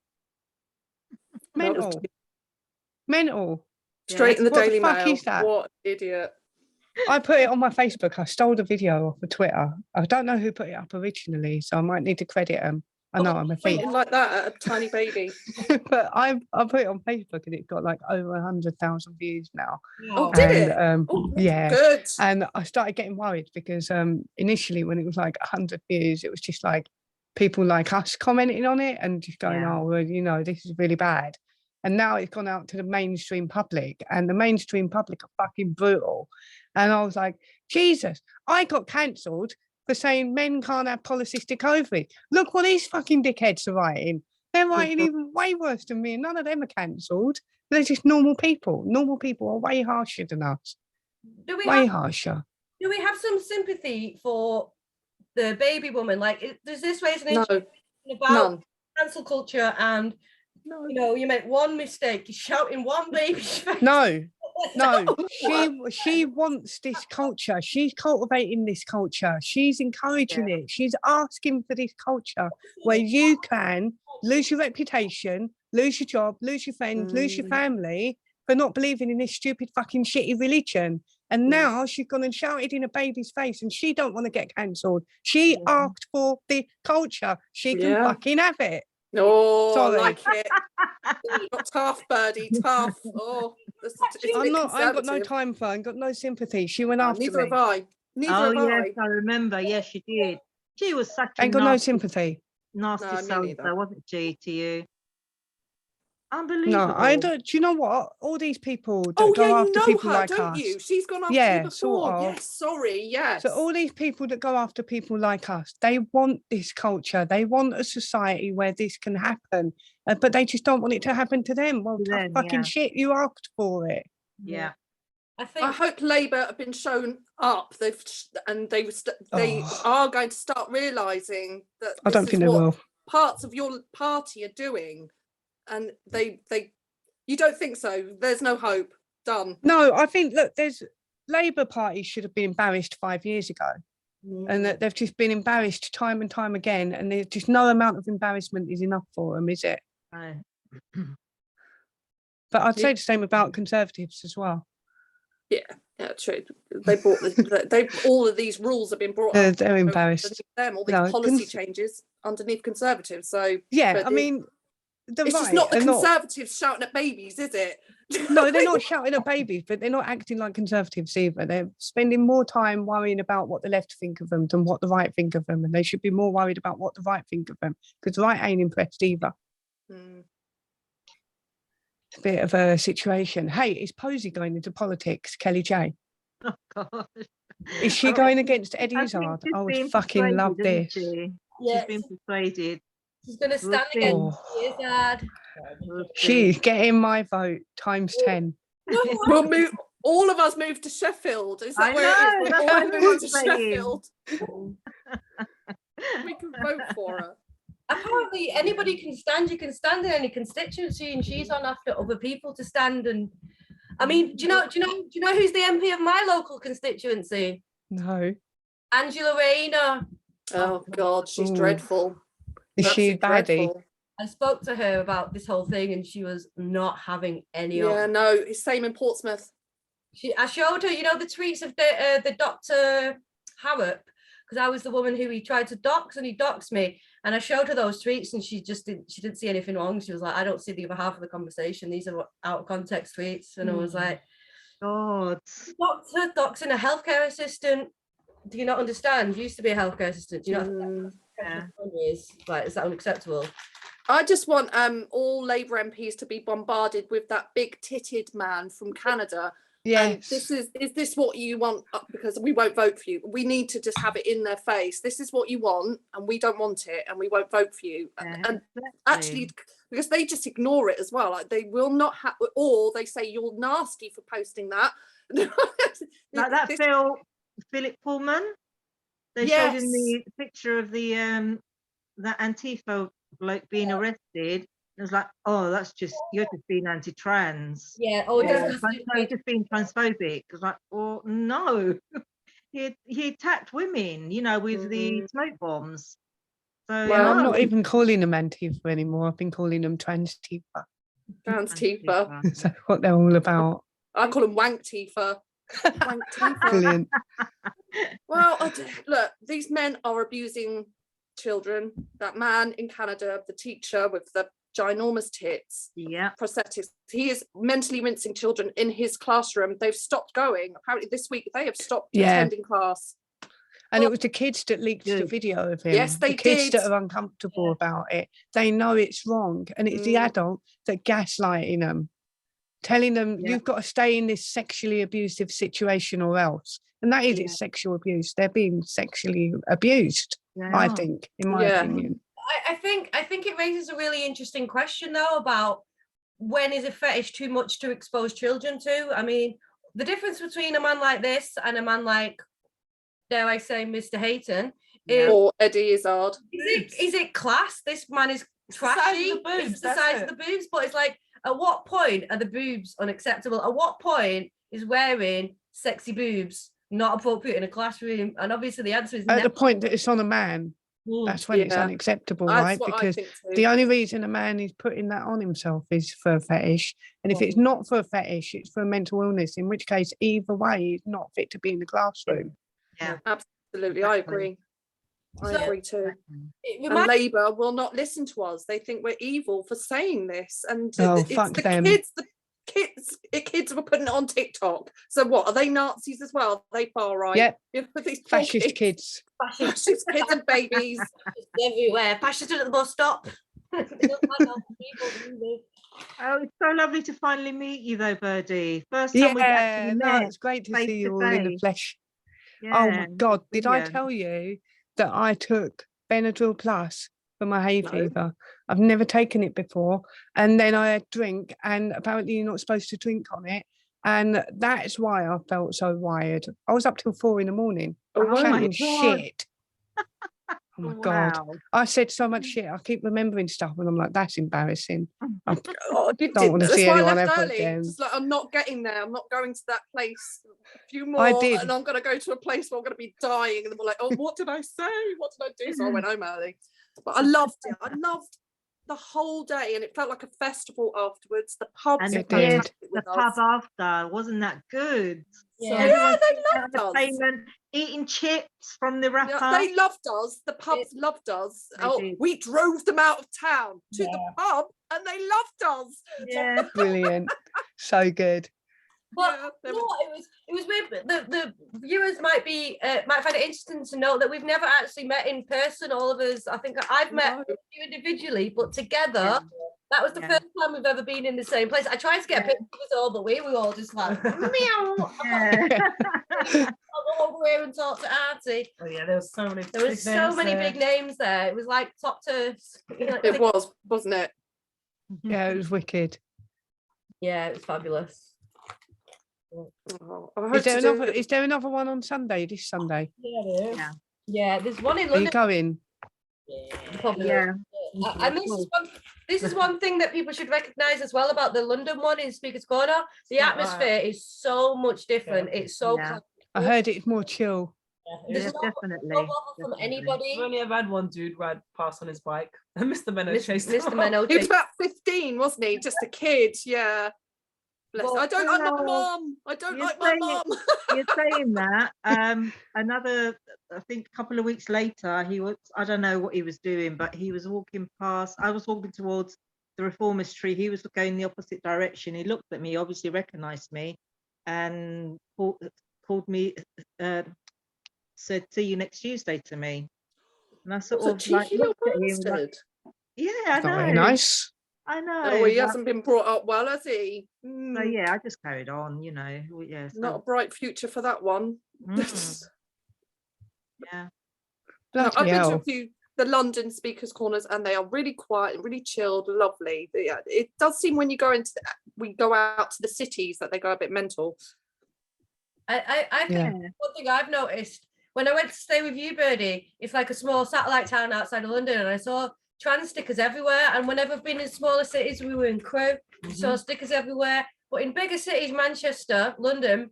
Mental. Mental. Straight in the What the Daily fuck Mail. is that? What an idiot. I put it on my Facebook. I stole the video off of Twitter. I don't know who put it up originally, so I might need to credit them. I know I'm a thief. Tweeting like that at a tiny baby. But I put it on Facebook and it's got like over 100,000 views now. Oh, did it? And, Oh, that's yeah. Good. And I started getting worried because initially when it was like 100 views, it was just like people like us commenting on it and just going, Yeah. oh, well, you know, this is really bad. And now it's gone out to the mainstream public, and the mainstream public are fucking brutal. And I was like, Jesus, I got cancelled for saying men can't have polycystic ovary. Look what these fucking dickheads are writing. They're writing even way worse than me, and none of them are cancelled. They're just normal people. Normal people are way harsher than us. Way harsher. Do we have some sympathy for the baby woman? Like, does this raise an No. issue about None. cancel culture and, you know, you make one mistake, you shout in one baby's face. No, she wants this culture. She's cultivating this culture. She's encouraging it. She's asking for this culture where you can lose your reputation, lose your job, lose your friends, lose your family for not believing in this stupid fucking shitty religion. And now she's gone and shouted in a baby's face, and she don't want to get cancelled. She asked for the culture. She can fucking have it. Oh, Sorry. I like it. Not tough, Birdie, tough. Oh, it's a bit I've got no conservative. time for her. I've got no sympathy. She went after Neither me. have I. Neither Oh have yes, I remember. Yes, she did. She was such a Ain't got no nasty, sympathy. nasty No, me soul, neither. though, wasn't she to you? Unbelievable. No, I don't. Do you know what? All these people that Oh, go yeah, you after know people her, like don't us. you? She's gone after Yeah, you before. sort of. Yes, sorry, yes. So all these people that go after people like us, they want this culture. They want a society where this can happen, but they just don't want it to happen to them. Well, To tough them, fucking yeah. shit. You asked for it. Yeah. I I think hope Labour have been shown up. They Oh. are going to start realising that I don't this think is they what will. parts of your party are doing, and they you don't think so? There's no hope. Done. No, I think look, there's Labour Party should have been embarrassed 5 years ago, and that they've just been embarrassed time and time again, and there's just no amount of embarrassment is enough for them, is it? No. But I'd say the same about Conservatives as well. Yeah, true. They brought all of these rules have been brought up. They're embarrassed. underneath them, all these No, policy changes underneath Conservatives. So Yeah, but I mean, the it's right just not the are not. Conservatives shouting at babies, is it? No, they're not shouting at babies, but they're not acting like Conservatives either. They're spending more time worrying about what the left think of them than what the right think of them, and they should be more worried about what the right think of them, because the right ain't impressed either. Mm. It's a bit of a situation. Hey, is Posey going into politics, Kelly J? Oh God. Is she Oh, going against Eddie I think Izzard? she's I would being fucking love persuaded, this. isn't she? Yeah, She's been persuaded. she's going to We'll stand see. against Oh, Izzard. We'll see. she's getting my vote times 10. We'll move. All of us move to Sheffield. Is that I where know, it is? that's We're what all moving everyone's to saying. Sheffield. We can vote for her. Apparently, anybody can stand. You can stand in any constituency, and she's on after other people to stand. And I mean, do you know who's the MP of my local constituency? No. Angela Rayner. Oh God, she's Ooh. dreadful. Is she a Absolutely baddie? dreadful. I spoke to her about this whole thing and she was not having any of Yeah, it. no, it's same in Portsmouth. I showed her, the tweets of the Dr. Harrop, because I was the woman who he tried to dox and he doxed me. And I showed her those tweets and she didn't see anything wrong. She was like, I don't see the other half of the conversation. These are out of context tweets. And I was like, God. Doctor doxing a healthcare assistant. Do you not understand? You used to be a healthcare assistant. Do you not Yeah. is that unacceptable? I just want all Labour MPs to be bombarded with that big titted man from Canada. And Yes. is this what you want? Because we won't vote for you. We need to just have it in their face. This is what you want, and we don't want it, and we won't vote for you. Yeah, And exactly. actually, because they just ignore it as well. Like they will not have, or they say you're nasty for posting that. Like that Philip Pullman. They showed him the picture of the that Antifa bloke being arrested. It was like, oh, you're just being anti-trans. Yeah. Oh, You're just being transphobic. It was like, oh no, he attacked women, with the smoke bombs. So Well, I'm not even calling them Antifa anymore. I've been calling them Trans-Tifa. Trans-Tifa. That's what they're all about. I call them Wank-Tifa. Wank-Tifa. Brilliant. Well, look, these men are abusing children. That man in Canada, the teacher with the ginormous tits, prosthetics, he is mentally rinsing children in his classroom. They've stopped going. Apparently this week they have stopped attending class. And it was the kids that leaked the video of him. Yes, they the kids did. that are uncomfortable about it. They know it's wrong. And it's the adult that gaslighting them, telling them you've got to stay in this sexually abusive situation or else. And that is it's sexual abuse. They're being sexually abused, I think, in my opinion. I think it raises a really interesting question though about when is a fetish too much to expose children to? I mean, the difference between a man like this and a man like, dare I say, Mr. Hayton, or Eddie Izzard. Is it class? This man is trashy. It's the size of the boobs, but it's like, at what point are the boobs unacceptable? At what point is wearing sexy boobs not appropriate in a classroom? And obviously the answer is at the point that it's on a man. That's when it's unacceptable, right? Because the only reason a man is putting that on himself is for a fetish. And if it's not for a fetish, it's for a mental illness, in which case, either way, it's not fit to be in the classroom. Yeah, absolutely. I agree. I agree too. And Labour will not listen to us. They think we're evil for saying this. And it's fuck the them. kids were putting it on TikTok. So what, are they Nazis as well? Are they far right? Yeah. These Fascist kids. Fascist kids and babies. Everywhere. Fascist at the bus stop. Oh, it's so lovely to finally meet you though, Birdie. First time we've actually met. It's great to see you all in the flesh. Yeah, oh my God, did I tell you that I took Benadryl Plus for my hay fever? I've never taken it before. And then I had drink, and apparently you're not supposed to drink on it. And that's why I felt so wired. I was up till 4 a.m. chatting shit. Oh my God. I said so much shit. I keep remembering stuff and I'm like, that's embarrassing. I don't want to see anyone ever again. Just like, I'm not getting there. I'm not going to that place. A few more and I'm going to go to a place where I'm going to be dying. And they're like, oh, what did I say? What did I do? So I went home early. But I loved it. I loved the whole day, and it felt like a festival afterwards. The pub and the pub after, wasn't that good? Yeah, they loved us. Eating chips from the wrapper. Yeah, they loved us. The pubs loved us. We drove them out of town to the pub, and they loved us. Yeah, brilliant. So good. But it was weird. The viewers might find it interesting to know that we've never actually met in person. All of us, I think I've met you individually, but together, that was the first time we've ever been in the same place. I tried to get a picture of us all, but we were all just like, meow. I'll go over here and talk to Artie. Oh yeah, there was so many. Big names there. It was like top turfs. It was, wasn't it? Yeah, it was wicked. Yeah, it was fabulous. Is there another one on Sunday? This Sunday? Yeah, there is. Yeah, there's one in Are London. you going? Yeah. I missed one. This is one thing that people should recognise as well about the London one in Speaker's Corner. The atmosphere is so much different. It's so I heard it's more chill. there's Yeah, no definitely. bother from definitely. anybody. I've only ever had one dude ride past on his bike, and Mr. Menno chased him. Mr. Menno He was about 15, wasn't he? Just a kid, yeah. Bless. Well, I don't like my mum. I don't You're like my saying mum. You're saying that. Another, I think, a couple of weeks later, he was. I don't know what he was doing, but he was walking past. I was walking towards the reformistry. He was going the opposite direction. He looked at me, obviously recognised me, and called me. Said, "See you next Tuesday" to me, and I sort What a of like cheeky little looked at him like, bastard. yeah, I It's not very know, nice. I know. Oh, he but- hasn't been brought up well, has he? So Mm, yeah, I just carried on, you know. Yeah, Not a so bright future for that one. yeah. No, Bloody I've been to hell. a few the London speakers corners, and they are really quiet and really chilled, lovely. Yeah, it does seem when you go we go out to the cities that they go a bit mental. I think one thing I've noticed when I went to stay with you, Birdie, it's like a small satellite town outside of London, and I saw trans stickers everywhere. And whenever I've been in smaller cities, we were in Crewe, saw stickers everywhere. But in bigger cities, Manchester, London,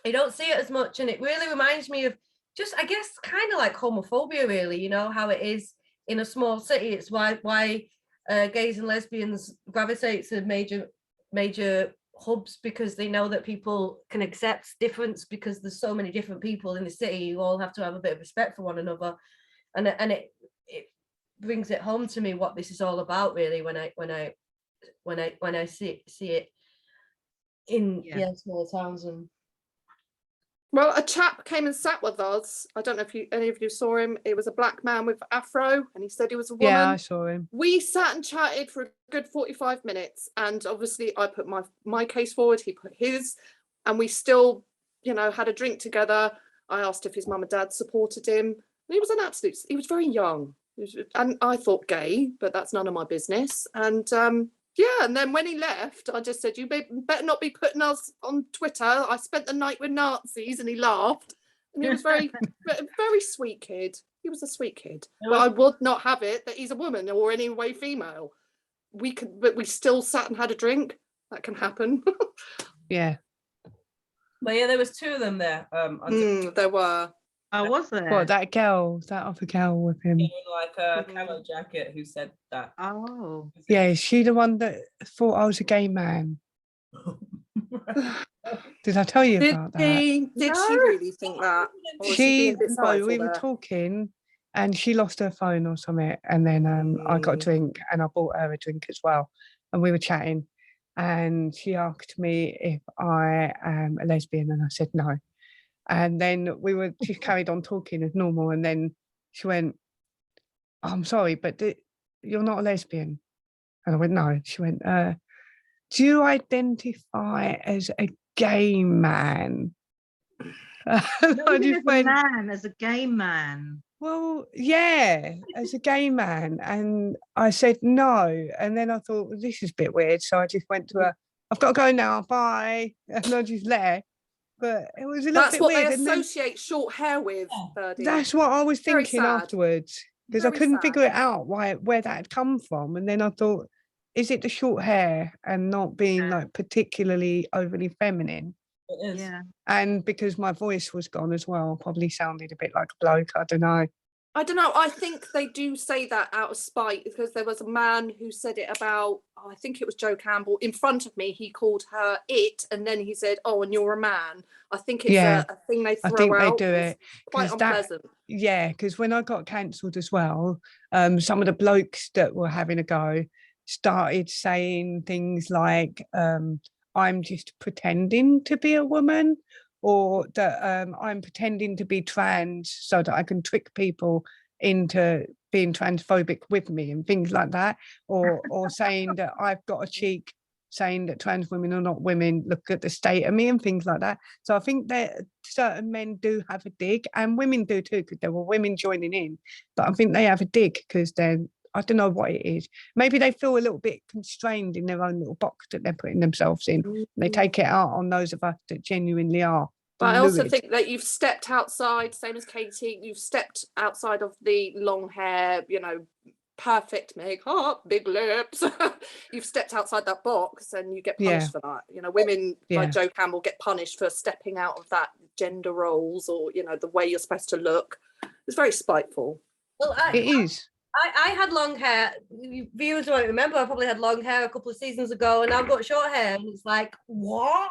you don't see it as much, and it really reminds me of just, I guess, kind of like homophobia, really. You know how it is in a small city. It's why gays and lesbians gravitate to major hubs, because they know that people can accept difference, because there's so many different people in the city. You all have to have a bit of respect for one another, and it brings it home to me what this is all about, really, when I see it in small towns. And Well, a chap came and sat with us. I don't know if any of you saw him. It was a black man with afro, and he said he was a woman. Yeah, I saw him. We sat and chatted for a good 45 minutes, and obviously I put my case forward, he put his, and we still, had a drink together. I asked if his mum and dad supported him. And he was he was very young, and I thought gay, but that's none of my business. And and then when he left, I just said, you better not be putting us on Twitter. I spent the night with Nazis, and he laughed. And he was very sweet kid. He was a sweet kid. But I would not have it that he's a woman or any way female. But we still sat and had a drink. That can happen. Yeah. But yeah, there was two of them there. There were. Oh, was there? What, that other girl with him? Like a camo jacket who said that. Oh. Yeah, is she the one that thought I was a gay man? Did I tell you about that? Did she really think that? Or was she being a bit No, spiteful we were there? talking and she lost her phone or something, and then I got a drink and I bought her a drink as well, and we were chatting, and she asked me if I am a lesbian, and I said no. And then she carried on talking as normal, and then she went, oh, I'm sorry, but you're not a lesbian. And I went, no. She went, do you identify as a gay man? I just went, as a gay man. Well, yeah, as a gay man. And I said no. And then I thought, well, this is a bit weird. So I just went to her, I've got to go now, bye. And I just left. But it was a little bit weird. That's what they associate short hair with, Birdie. That's what I was Very thinking sad. afterwards, because I Very couldn't sad. figure it out where that had come from. And then I thought, is it the short hair and not being like particularly overly feminine? It is. Yeah. And because my voice was gone as well, probably sounded a bit like a bloke. I don't know. I don't know. I think they do say that out of spite, because there was a man who said it about, I think it was Joe Campbell, in front of me. He called her it, and then he said, oh, and you're a man. I think it's a thing they throw out. I think they do it. Quite 'cause that- unpleasant. Yeah, because when I got cancelled as well, some of the blokes that were having a go started saying things like, I'm just pretending to be a woman, or that I'm pretending to be trans so that I can trick people into being transphobic with me and things like that, or saying that I've got a cheek saying that trans women are not women, look at the state of me, and things like that. So I think that certain men do have a dig, and women do too, because there were women joining in, but I think they have a dig because I don't know what it is. Maybe they feel a little bit constrained in their own little box that they're putting themselves in. They take it out on those of us that genuinely are. But I also fluid. think that you've stepped outside, same as Katie, you've stepped outside of the long hair, perfect makeup, big lips. You've stepped outside that box and you get punished for that. You know, women like Joe Campbell get punished for stepping out of that gender roles, or, you know, the way you're supposed to look. It's very spiteful. Well, It is. I had long hair. Viewers won't remember, I probably had long hair a couple of seasons ago, and I've got short hair, and it's like, what?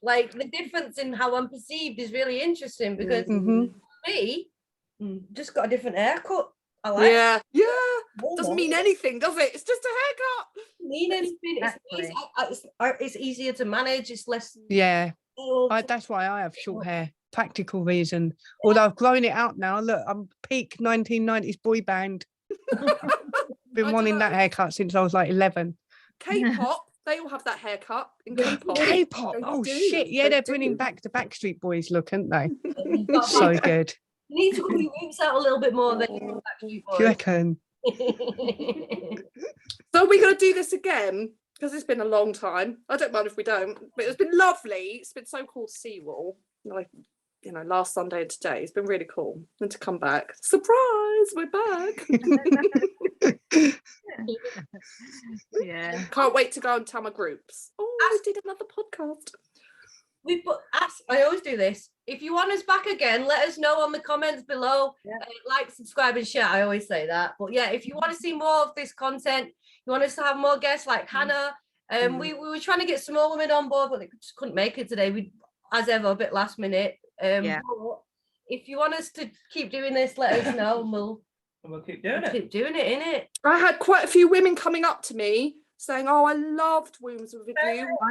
Like, the difference in how I'm perceived is really interesting, because me just got a different haircut. I like yeah doesn't mean anything, does it? It's just a haircut. Mean anything. It's easier to manage. It's less. That's why I have short hair. Practical reason. Although I've grown it out now. Look, I'm peak 1990s boy band. Been wanting that haircut since I was like 11. K-pop, they all have that haircut in K-pop. K-pop. Oh shit! Yeah, they're bringing back the Backstreet Boys look, aren't they? So good. You need to grow your roots out a little bit more than you actually. Do you reckon? So we're going to do this again, because it's been a long time. I don't mind if we don't, but it's been lovely. It's been so cool to see you all. Like, you know, last Sunday and today. It's been really cool. And to come back. Surprise, we're back. Yeah. Can't wait to go and tell my groups. Oh, we did another podcast. I always do this. If you want us back again, let us know on the comments below. Like, subscribe and share. I always say that. But yeah, if you want to see more of this content, you want us to have more guests like Hanhah. We were trying to get some more women on board, but they just couldn't make it today. We, as ever, a bit last minute. But if you want us to keep doing this, let us know, and we'll keep doing it. Keep doing it, innit? I had quite a few women coming up to me saying, "Oh, I loved Wombs with You.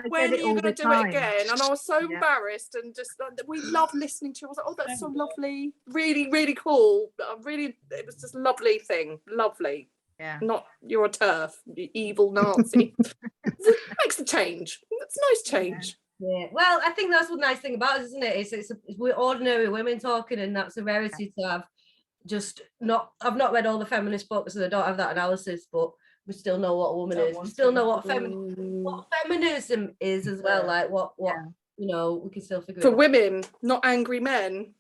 When are you going to do it again?" And I was so embarrassed, and just we love listening to you. I was like, "Oh, that's so lovely, really, really cool. It was just a lovely thing, lovely." Yeah. Not you're a turf, you evil Nazi. It makes a change. It's a nice change. Yeah. Well, I think that's the nice thing about it, isn't it? It's we're ordinary women talking, and that's a rarity to have. I've not read all the feminist books, and I don't have that analysis, but we still know what a woman is. We still know what feminism is as well. Like what you know, we can still figure for it out. women, not angry men.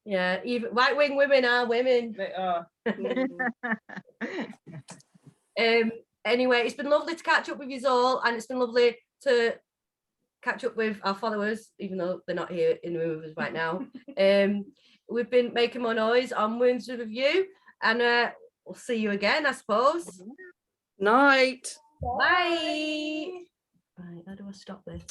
Yeah, even right-wing women are women. They are. Anyway, it's been lovely to catch up with you all, and it's been lovely to catch up with our followers, even though they're not here in the room with us right now. We've been making more noise on Wounds with You, and we'll see you again, I suppose. Night. Bye. Right, how do I stop this?